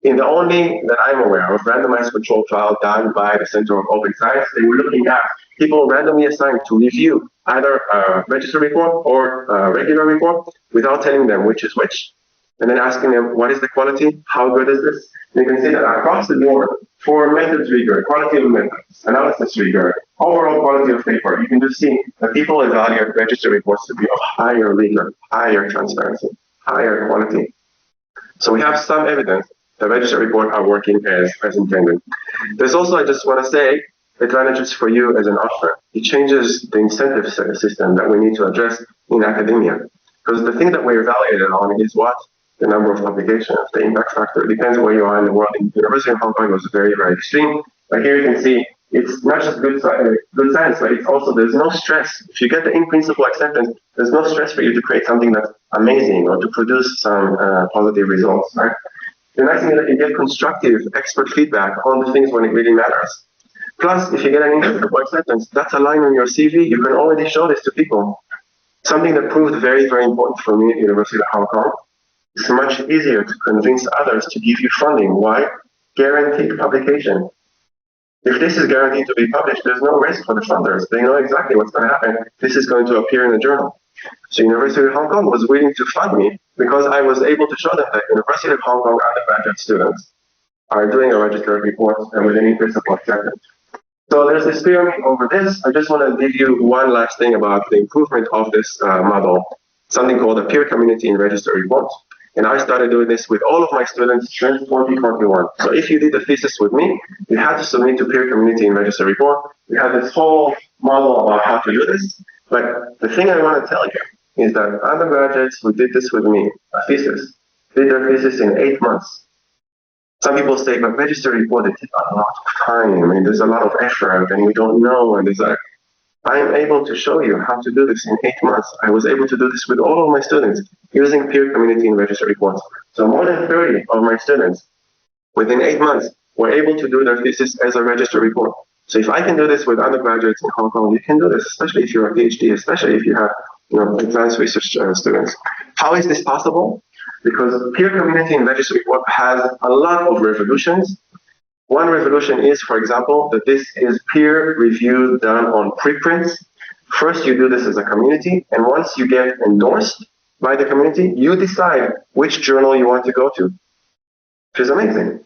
In the only that I'm aware of randomized control trial done by the Center of Open Science, they were looking at people randomly assigned to review either a register report or a regular report without telling them which is which, and then asking them what is the quality, how good is this. And you can see that across the board, for methods rigor, quality of methods, analysis rigor, overall quality of paper, you can just see that people evaluate register reports to be of higher rigor, higher transparency, higher quality. So we have some evidence that register reports are working as intended. There's also, I just want to say, advantages for you as an author. It changes the incentive system that we need to address in academia. Because the thing that we're evaluated on is what? The number of publications, the impact factor. It depends where you are in the world. In the University of Hong Kong, it was very, very extreme. But here you can see it's not just good science, but it's also, there's no stress. If you get the in-principle acceptance, there's no stress for you to create something that's amazing or to produce some positive results, right? The nice thing is that you get constructive expert feedback on the things when it really matters. Plus, if you get an in-principle acceptance, that's a line on your CV. You can already show this to people. Something that proved very, very important for me at the University of Hong Kong. It's much easier to convince others to give you funding. Why? Guaranteed publication. If this is guaranteed to be published, there's no risk for the funders. They know exactly what's going to happen. This is going to appear in the journal. So University of Hong Kong was willing to fund me because I was able to show them that University of Hong Kong undergraduate students are doing a registered report and with an in-principle acceptance. So there's this pyramid over this. I just want to give you one last thing about the improvement of this model, something called a peer community in registered reports. And I started doing this with all of my students since 2021. So if you did the thesis with me, you had to submit to peer community in registered report. We have this whole model about how to do this. But the thing I want to tell you is that undergraduates who did this with me, a thesis, did their thesis in 8 months. Some people say, but registered report, it takes a lot of time, and there's a lot of effort, and we don't know, and there's I am able to show you how to do this in 8 months. I was able to do this with all of my students using peer community and register reports. So more than 30 of my students, within 8 months, were able to do their thesis as a registered report. So if I can do this with undergraduates in Hong Kong, you can do this, especially if you're a PhD, especially if you have advanced research students. How is this possible? Because peer community and register report has a lot of revolutions. One revolution is, for example, that this is peer review done on preprints. First, you do this as a community, and once you get endorsed by the community, you decide which journal you want to go to, which is amazing.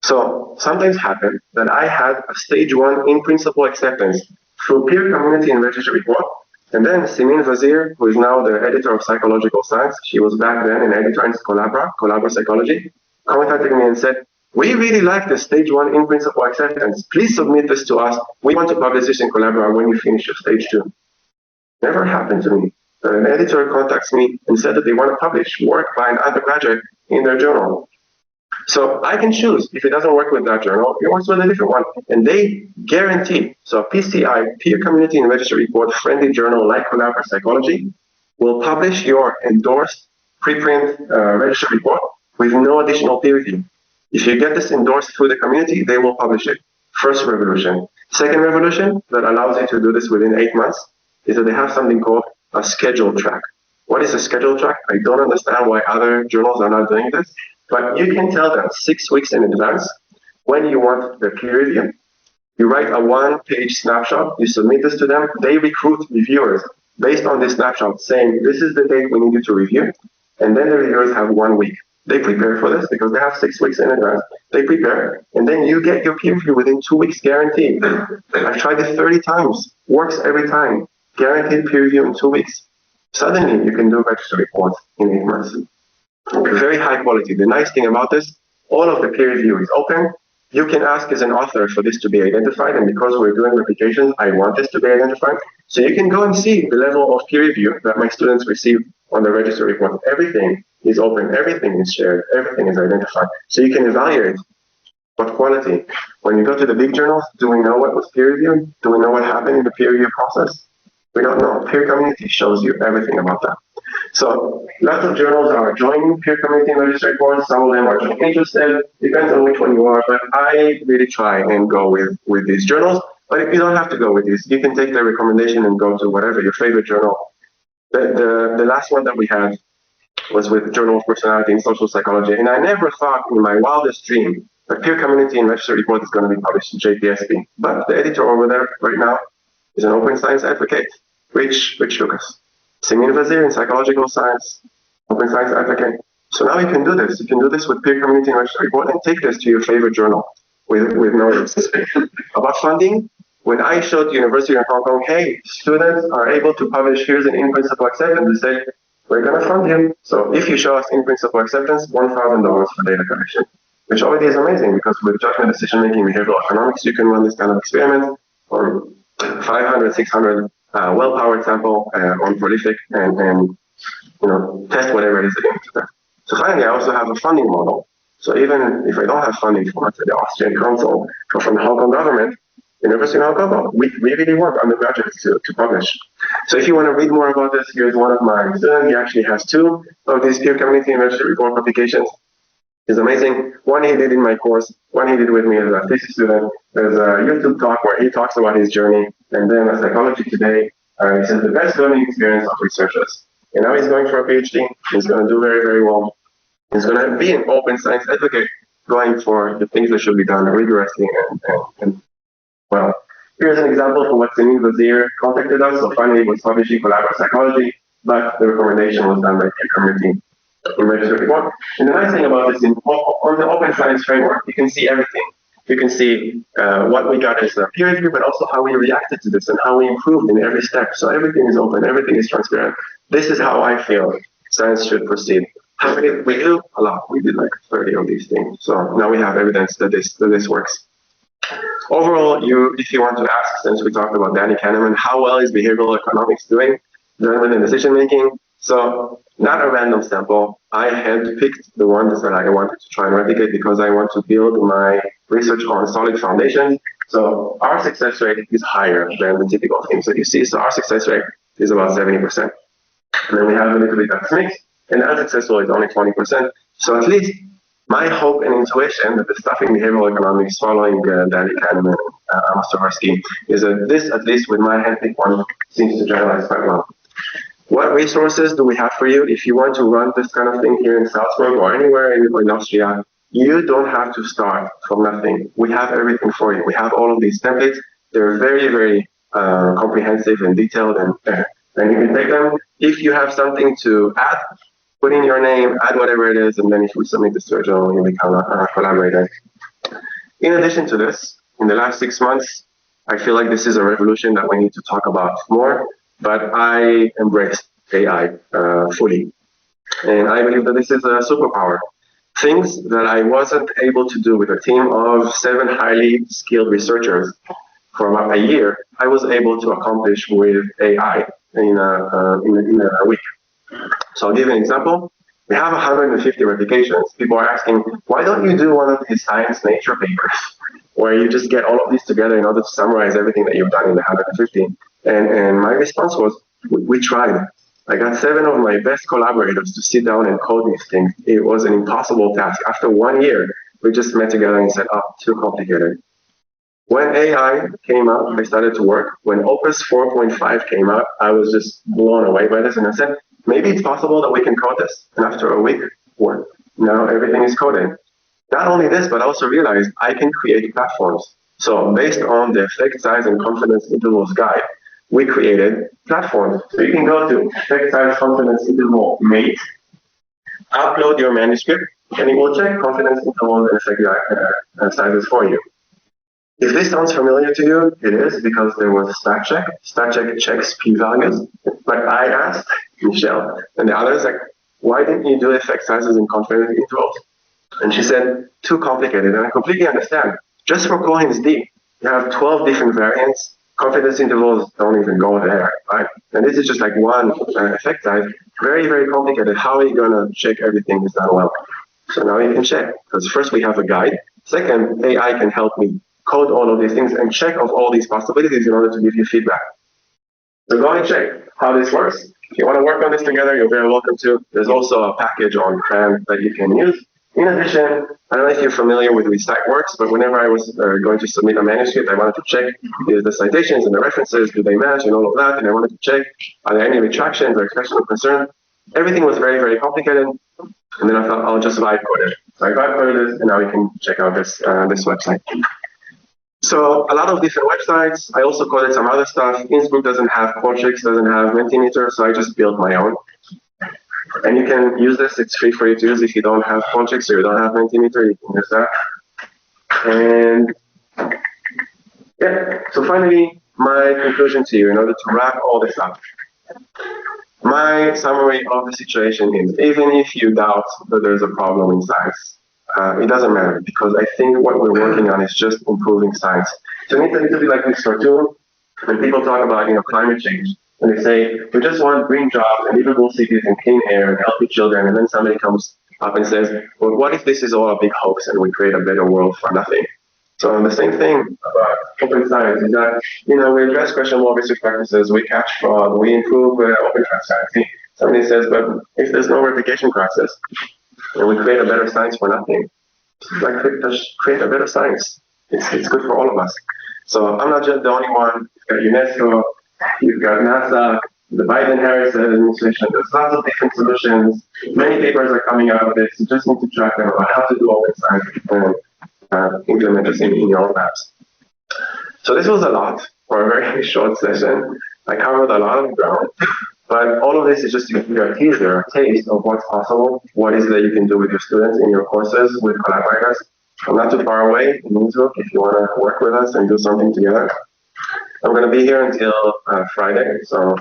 So sometimes happen that I had a stage 1 in principle acceptance through peer community and register report, and then Simin Vazir, who is now the editor of Psychological Science, she was back then an editor in Collabra Psychology, contacted me and said, "We really like the stage 1 in principle acceptance. Please submit this to us. We want to publish this in Collabra when you finish your stage 2. Never happened to me. An editor contacts me and said that they want to publish work by an undergraduate in their journal. So I can choose. If it doesn't work with that journal, it works with a different one. And they guarantee, so PCI, peer community and register report friendly journal like Collabra Psychology, will publish your endorsed preprint register report with no additional peer review. If you get this endorsed through the community, they will publish it. First revolution. Second revolution that allows you to do this within 8 months is that they have something called a schedule track. What is a schedule track? I don't understand why other journals are not doing this, but you can tell them 6 weeks in advance when you want the peer review. You write a 1-page snapshot, you submit this to them, they recruit reviewers based on this snapshot saying this is the date we need you to review, and then the reviewers have 1 week. They prepare for this because they have 6 weeks in advance. They prepare, and then you get your peer review within 2 weeks guaranteed. I've tried it 30 times, works every time. Guaranteed peer review in 2 weeks. Suddenly you can do register reports in 8 months. Very high quality. The nice thing about this, all of the peer review is open. You can ask as an author for this to be identified, and because we're doing replications, I want this to be identified. So you can go and see the level of peer review that my students receive on the register report. Everything is open, everything is shared, everything is identified. So you can evaluate what quality. When you go to the big journals, do we know what was peer reviewed? Do we know what happened in the peer review process? We don't know. Peer community shows you everything about that. So lots of journals are joining peer community and register reports. Some of them are just interested. Depends on which one you are. But I really try and go with these journals. But if you don't have to go with these, you can take the recommendation and go to whatever your favorite journal. The last one that we had was with Journal of Personality and Social Psychology. And I never thought in my wildest dream that peer community and register report is going to be published in JPSP. But the editor over there right now is an open science advocate, Rich Lucas. Simin Vazir in Psychological Science, open science advocate. So now you can do this. You can do this with peer community and register report and take this to your favorite journal with no risk. About funding, when I showed the University of Hong Kong, hey, students are able to publish, here's an in-principle acceptance, they say, we're going to fund you. So if you show us in-principle acceptance, $1,000 for data collection, which already is amazing because with judgment decision-making, behavioral economics, you can run this kind of experiment or 500, 600 well-powered sample on prolific and test whatever it is that you need to test. So finally, I also have a funding model. So even if I don't have funding from the Austrian Council or from the Hong Kong government, University of Hong Kong, we really want undergraduates to publish. So if you want to read more about this, here's one of my students. He actually has 2 of these peer community and register report publications. It's amazing. One he did in my course, one he did with me as a thesis student. There's a YouTube talk where he talks about his journey, and then a Psychology Today, he says the best learning experience of researchers. And now he's going for a PhD. He's going to do very, very well. He's going to be an open science advocate, going for the things that should be done rigorously and well. Here's an example for what Simin Vazir contacted us. So finally, he was publishing Collabra Psychology, but the recommendation was done by peer community in register report. And the nice thing about this, on the open science framework, you can see everything. You can see what we got as a peer review, but also how we reacted to this and how we improved in every step. So everything is open, everything is transparent. This is how I feel science should proceed. How many did we do? A lot. We did like 30 of these things. So now we have evidence that this works. Overall, if you want to ask, since we talked about Danny Kahneman, how well is behavioral economics doing? Judgment and decision making. So not a random sample. I handpicked the ones that I wanted to try and replicate because I want to build my research on solid foundation. So our success rate is higher than the typical things that you see. So our success rate is about 70%. And then we have a little bit that's mixed, and unsuccessful is only 20%. So at least my hope and intuition that the stuff in behavioral economics following Danny Kahneman and Amos Tversky is that this, at least with my handpicked one, seems to generalize quite well. What resources do we have for you? If you want to run this kind of thing here in Salzburg or anywhere in Austria, you don't have to start from nothing. We have everything for you. We have all of these templates. They're very, very comprehensive and detailed, and you can take them. If you have something to add, put in your name, add whatever it is, and then if we submit this to a journal, you become a collaborator. In addition to this, in the last 6 months, I feel like this is a revolution that we need to talk about more, but I embraced AI fully. And I believe that this is a superpower. Things that I wasn't able to do with a team of 7 highly skilled researchers for about a year, I was able to accomplish with AI in a week. So I'll give you an example. We have 150 replications. People are asking, why don't you do one of these science nature papers where you just get all of these together in order to summarize everything that you've done in the 150? And my response was, we tried. I got 7 of my best collaborators to sit down and code these things. It was an impossible task. After 1 year, we just met together and said, oh, too complicated. When AI came out, I started to work. When Opus 4.5 came out, I was just blown away by this. And I said, maybe it's possible that we can code this. And after a week, now everything is coded. Not only this, but I also realized I can create platforms. So based on the effect size and confidence intervals guide, we created platforms. So you can go to effect size confidence interval mate, upload your manuscript, and it will check confidence intervals and effect sizes for you. If this sounds familiar to you, it is because there was StatCheck. StatCheck checks p-values. But I asked Michelle and the others, like, why didn't you do effect sizes and confidence intervals? And she said, too complicated. And I completely understand. Just for Cohen's D, you have 12 different variants. Confidence intervals don't even go there, right? And this is just like one effect size. Very, very complicated. How are you going to check everything is done well? So now you can check. Because first we have a guide. Second, AI can help me code all of these things and check of all these possibilities in order to give you feedback. So go and check how this works. If you want to work on this together, you're very welcome to. There's also a package on CRAN that you can use. In addition, I don't know if you're familiar with ReciteWorks, but whenever I was going to submit a manuscript, I wanted to check the citations and the references, do they match and all of that, and I wanted to check, are there any retractions or expressions of concern? Everything was very, very complicated, and then I thought, I'll just vibe code it. So I vibe coded this, and now you can check out this website. So a lot of different websites. I also coded some other stuff. Innsbruck doesn't have Qualtrics, doesn't have Mentimeter, so I just built my own. And you can use this. It's free for you to use if you don't have Qualtrics or you don't have Mentimeter. You can use that. And yeah, so finally, my conclusion to you in order to wrap all this up. My summary of the situation is, even if you doubt that there's a problem in science, it doesn't matter, because I think what we're working on is just improving science. So it's a little bit like this cartoon when people talk about climate change, and they say we just want green jobs and livable cities and clean air and healthy children, and then somebody comes up and says, well, what if this is all a big hoax and we create a better world for nothing? So the same thing about open science is that we address questionable research practices, we catch fraud, we improve open transparency. Somebody says, but if there's no replication process, and we create a better science for nothing. Like, just create a better science. It's good for all of us. So I'm not just the only one. You've got UNESCO, you've got NASA, the Biden-Harris administration. There's lots of different solutions. Many papers are coming out of this. You just need to track them about how to do open science and implement this in your own labs. So this was a lot for a very short session. I covered a lot of ground. But all of this is just to give you a teaser, a taste of what's possible, what is it that you can do with your students in your courses with collaborators. I'm not too far away in Innsbruck if you want to work with us and do something together. I'm going to be here until Friday, so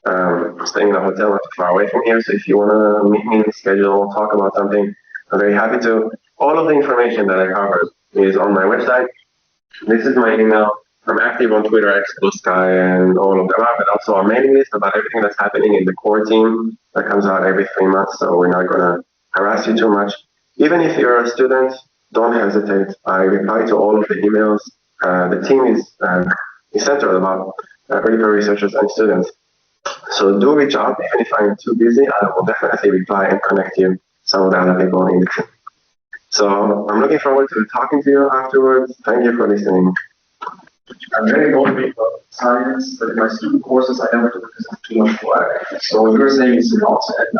I'm staying in a hotel not too far away from here. So if you want to meet me and schedule, talk about something, I'm very happy to. All of the information that I covered is on my website. This is my email. I'm active on Twitter, X, Blue Sky, and all of them, but also a mailing list about everything that's happening in the core team that comes out every 3 months, so we're not going to harass you too much. Even if you're a student, don't hesitate. I reply to all of the emails. The team is centered about early career researchers and students. So do reach out. Even if I'm too busy, I will definitely reply and connect you some of the other people in the team. So I'm looking forward to talking to you afterwards. Thank you for listening. I'm very motivated about science, but in my student courses, I never do because it's too much work. So what you're saying is not, and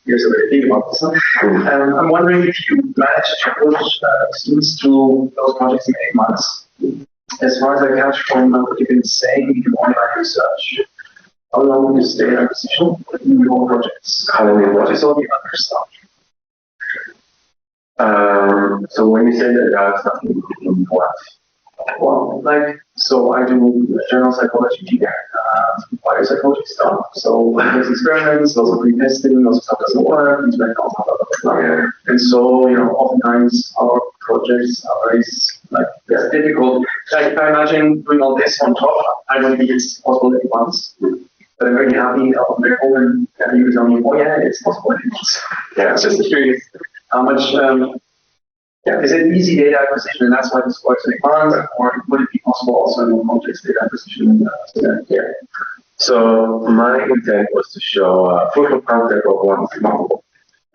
here's a very big about this. I'm wondering if you manage to push students through those projects in 8 months. As far as I catch from what you've been saying in online research, how long will you stay in that position in your projects? What is all the other stuff? So when you say that that's not in what? Well, so I do general psychology, biopsychology stuff. So there's experiments, lots of pre-testing, lots of stuff doesn't work, things like blah, blah, blah, blah, blah. And so, oftentimes our projects are very, it's difficult. If I imagine doing all this on top, I don't think it's possible at once. But I'm very happy, I'm very open, and you tell me, oh yeah, it's possible at once. Yeah, I'm just curious how much, is it easy data acquisition, and that's why this works in advance, or would it be possible also in more complex data acquisition? So my intent was to show a proof of concept of what is possible.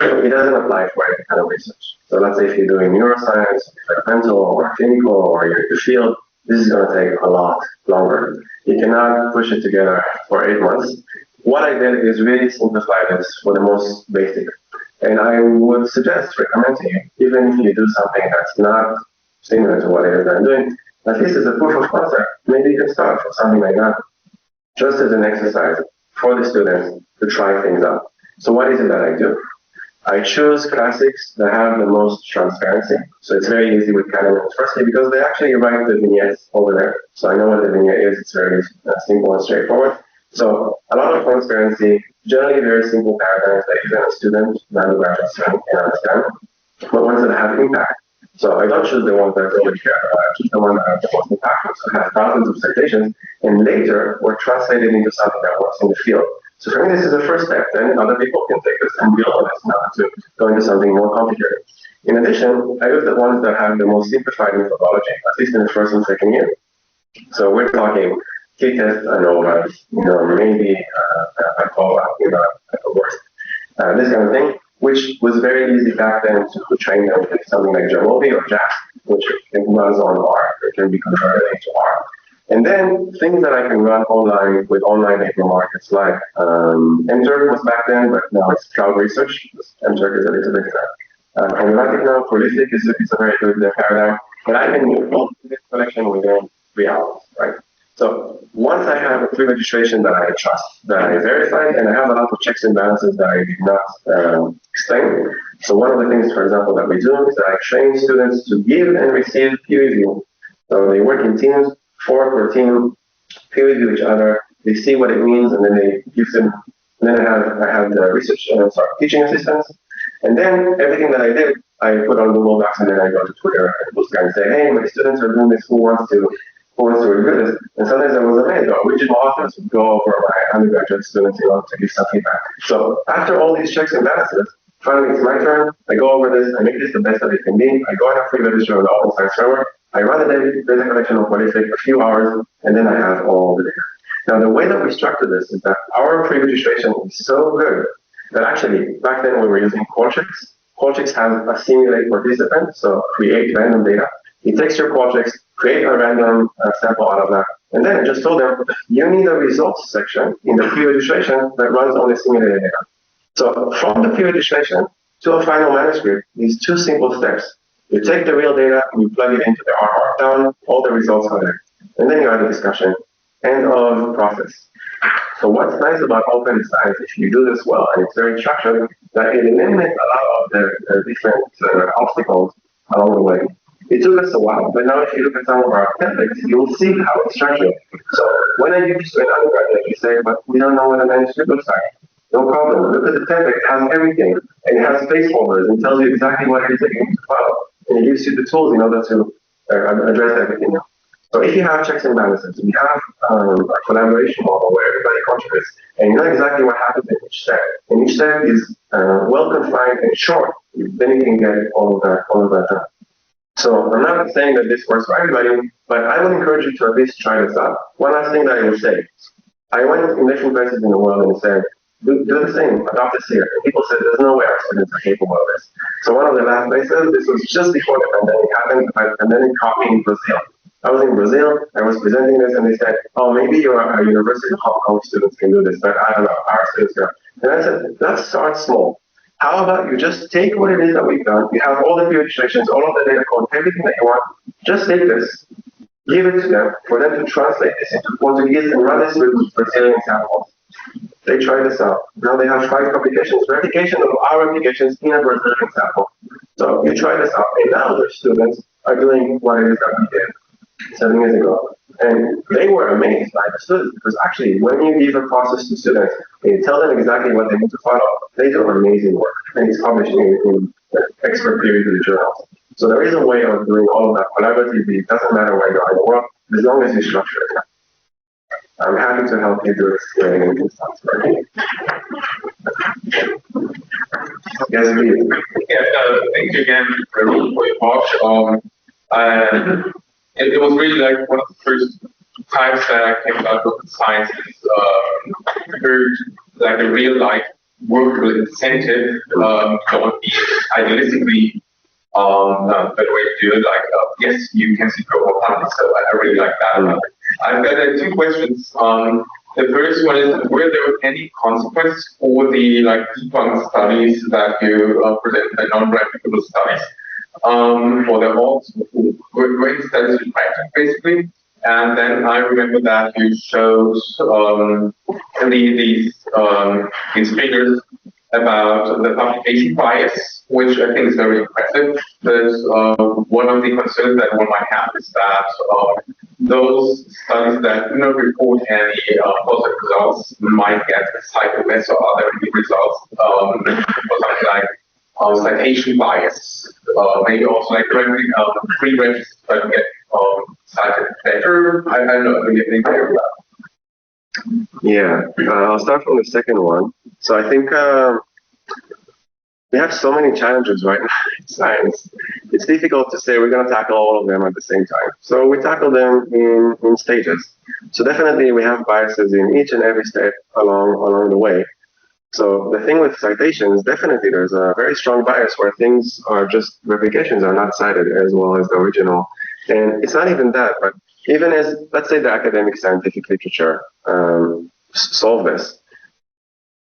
It doesn't apply for any kind of research. So let's say if you're doing neuroscience, experimental, or clinical, or you're in the field, this is going to take a lot longer. You cannot push it together for 8 months. What I did is really simplify this for the most basic. And I would recommend to you, even if you do something that's not similar to what it is I'm doing, at least as a proof of concept, maybe you can start with something like that, just as an exercise for the students to try things out. So what is it that I do? I choose classics that have the most transparency. So it's very easy with Kahneman, firstly, because they actually write the vignettes over there. So I know what the vignette is. It's very simple and straightforward. So a lot of transparency, generally very simple paradigms that even a student, not a graduate student, can understand, but ones that have impact. So I don't choose the ones that nobody cares about. I choose the ones that have the most impactful. So I have thousands of citations, and later we're translated into something that works in the field. So for me, this is the first step. Then other people can take this and build on this now to go into something more complicated. In addition, I use the ones that have the most simplified methodology, at least in the first and second year. So we're talking t-tests, ANOVAs, maybe a COVA, at the worst. This kind of thing, which was very easy back then to train them with something like Jamovi or JAX, which runs on R, it can be converted into R. And then things that I can run online with online data markets like MTurk was back then, but now it's cloud research. MTurk is a little bit problematic now. Prolific is a very good paradigm. But I can build this collection within 3 hours, right? So once I have a pre-registration that I trust, that I verified, and I have a lot of checks and balances that I did not explain. So one of the things, for example, that we do is that I train students to give and receive peer review. So they work in teams, 4 per team, peer review each other. They see what it means, and then they give them. And then I have the teaching assistants, and then everything that I did, I put on Google Docs, and then I go to Twitter and post and say, hey, my students are doing this. Who wants to review this? And sometimes I was amazed. Original authors would go over my undergraduate students, to give some feedback. So after all these checks and balances, finally it's my turn. I go over this. I make this the best that it can be. I go and I pre-register on the open science server. I run the data collection on Prolific a few hours, and then I have all the data. Now, the way that we structure this is that our pre-registration is so good that actually, back then we were using Qualtrics. Qualtrics has a simulate participant, so create random data. It takes your Qualtrics, create a random sample out of that, and then I just told them, you need a results section in the pre-registration that runs on the simulated data. So from the pre-registration to a final manuscript, these 2 simple steps. You take the real data, and you plug it into the R Markdown, all the results are there. And then you have the discussion. End of process. So what's nice about open science, if you do this well, and it's very structured, that it eliminates a lot of the different obstacles along the way. It took us a while, but now if you look at some of our templates, you'll see how it's structured. So when I use an undergraduate, you say, but we don't know what a manuscript looks like. No problem. Look at the template. It has everything. And it has placeholders and tells you exactly what it is that you need to follow. And it gives you the tools in order to address everything. So if you have checks and balances, you have a collaboration model where everybody contributes, and you know exactly what happens in each step, and each step is well confined and short, then you can get all of that done. So I'm not saying that this works for everybody, but I would encourage you to at least try this out. One last thing that I would say, I went in different places in the world and said, do the same, adopt this here. And people said, there's no way our students are capable of this. So one of the last places, this was just before the pandemic happened, the pandemic caught me in Brazil. I was in Brazil, I was presenting this, and they said, oh, maybe your University of Hong Kong students can do this, but I don't know, our students can. And I said, let's start small. How about you just take what it is that we've done, you have all the illustrations, all of the data code, everything that you want, just take this, give it to them, for them to translate this into Portuguese and run this with Brazilian samples. They tried this out. Now they have 5 publications, replication of our applications in a Brazilian sample. So you try this out, and now their students are doing what it is that we did 7 years ago. And they were amazed by the students, because actually, when you give a process to students and you tell them exactly what they need to follow, they do amazing work, and it's published in expert peer-reviewed journals. So there is a way of doing all of that collaboratively. It doesn't matter where you are in the world, as long as you structure it. I'm happy to help you do this in Salzburg. Yes, please. Thank you again for your talk. It was really like one of the first times that I came out with science heard like a real life workable incentive don't be idealistically better way to do it. Like yes, you can see pro money, so I really like that. I've got 2 questions. The first one is, were there any consequences for the like debunked studies that you presented, the non-replicable studies? For the odds, great studies in practice, basically. And then I remember that you showed these figures about the publication bias, which I think is very impressive. There's one of the concerns that one might have is that those studies that do not report any positive results might get cited less, or other results for something like citation bias, maybe also like pre-registered but get cited better. I don't know. Do you think about that? Yeah, I'll start from the second one. So I think we have so many challenges right now in science. It's difficult to say we're going to tackle all of them at the same time. So we tackle them in stages. So definitely we have biases in each and every step along the way. So the thing with citations, definitely there's a very strong bias where things are just, replications are not cited as well as the original. And it's not even that, but even as, let's say, the academic scientific literature solve this.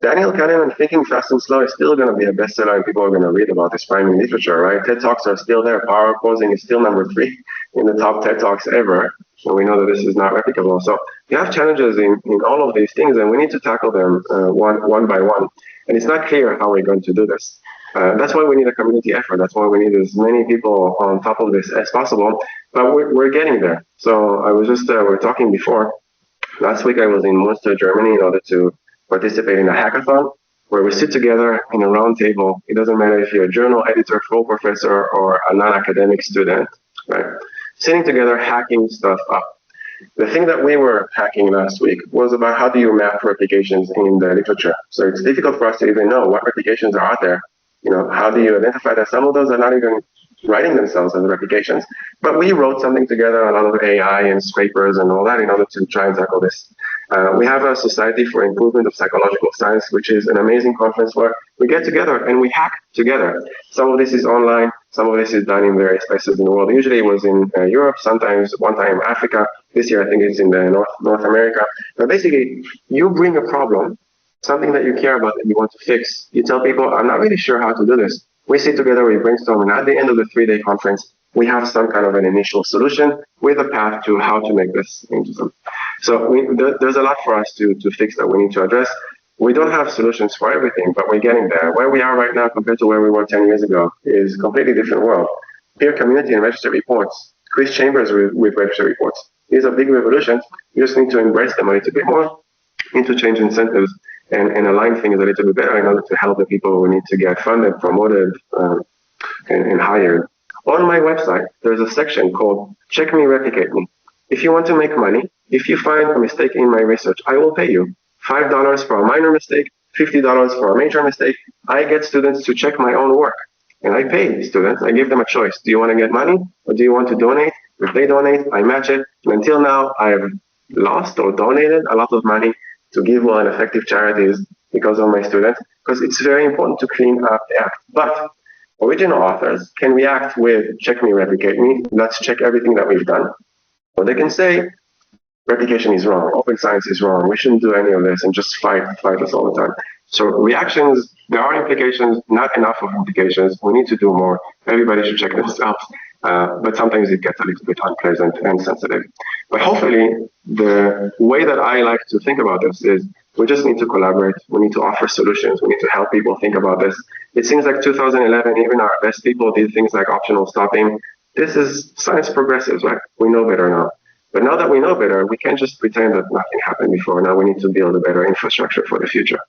Daniel Kahneman, Thinking Fast and Slow, is still going to be a bestseller, and people are going to read about this priming literature, right? TED Talks are still there. Power posing is still number 3 in the top TED Talks ever. So we know that this is not replicable. So you have challenges in all of these things, and we need to tackle them one by one. And it's not clear how we're going to do this. That's why we need a community effort. That's why we need as many people on top of this as possible. But we're getting there. So I was just, we were talking before. Last week I was in Munster, Germany, in order to participate in a hackathon where we sit together in a round table. It doesn't matter if you're a journal editor, full professor, or a non-academic student, right? Sitting together, hacking stuff up. The thing that we were hacking last week was about how do you map replications in the literature. So it's difficult for us to even know what replications are out there. You know, how do you identify that some of those are not even writing themselves as replications? But we wrote something together, a lot of AI and scrapers and all that, in order to try and tackle this. We have a Society for Improvement of Psychological Science, which is an amazing conference where we get together and we hack together. Some of this is online, some of this is done in various places in the world. Usually it was in Europe, sometimes one time Africa. This year I think it's in the North America. But basically, you bring a problem, something that you care about that you want to fix. You tell people, I'm not really sure how to do this. We sit together, we brainstorm, and at the end of the 3-day conference, we have some kind of an initial solution with a path to how to make this into something. So there's a lot for us to fix that we need to address. We don't have solutions for everything, but we're getting there. Where we are right now compared to where we were 10 years ago is a completely different world. Peer community and registered reports. Chris Chambers with registered reports. These are big revolutions. You just need to embrace them a little bit more, need to change incentives, and align things a little bit better in order to help the people who need to get funded, promoted, and hired. On my website, there's a section called Check Me, Replicate Me. If you want to make money, if you find a mistake in my research, I will pay you $5 for a minor mistake, $50 for a major mistake. I get students to check my own work, and I pay students. I give them a choice. Do you want to get money, or do you want to donate? If they donate, I match it. And until now, I've lost or donated a lot of money to give well and effective charities because of my students, because it's very important to clean up the act. But original authors can react with check me, replicate me, let's check everything that we've done. Or they can say, replication is wrong, open science is wrong, we shouldn't do any of this, and just fight us all the time. So reactions, there are implications, not enough of implications. We need to do more. Everybody should check themselves. But sometimes it gets a little bit unpleasant and sensitive. But hopefully, the way that I like to think about this is we just need to collaborate. We need to offer solutions. We need to help people think about this. It seems like 2011, even our best people did things like optional stopping. This is science progresses, right? We know better now. But now that we know better, we can't just pretend that nothing happened before. Now we need to build a better infrastructure for the future.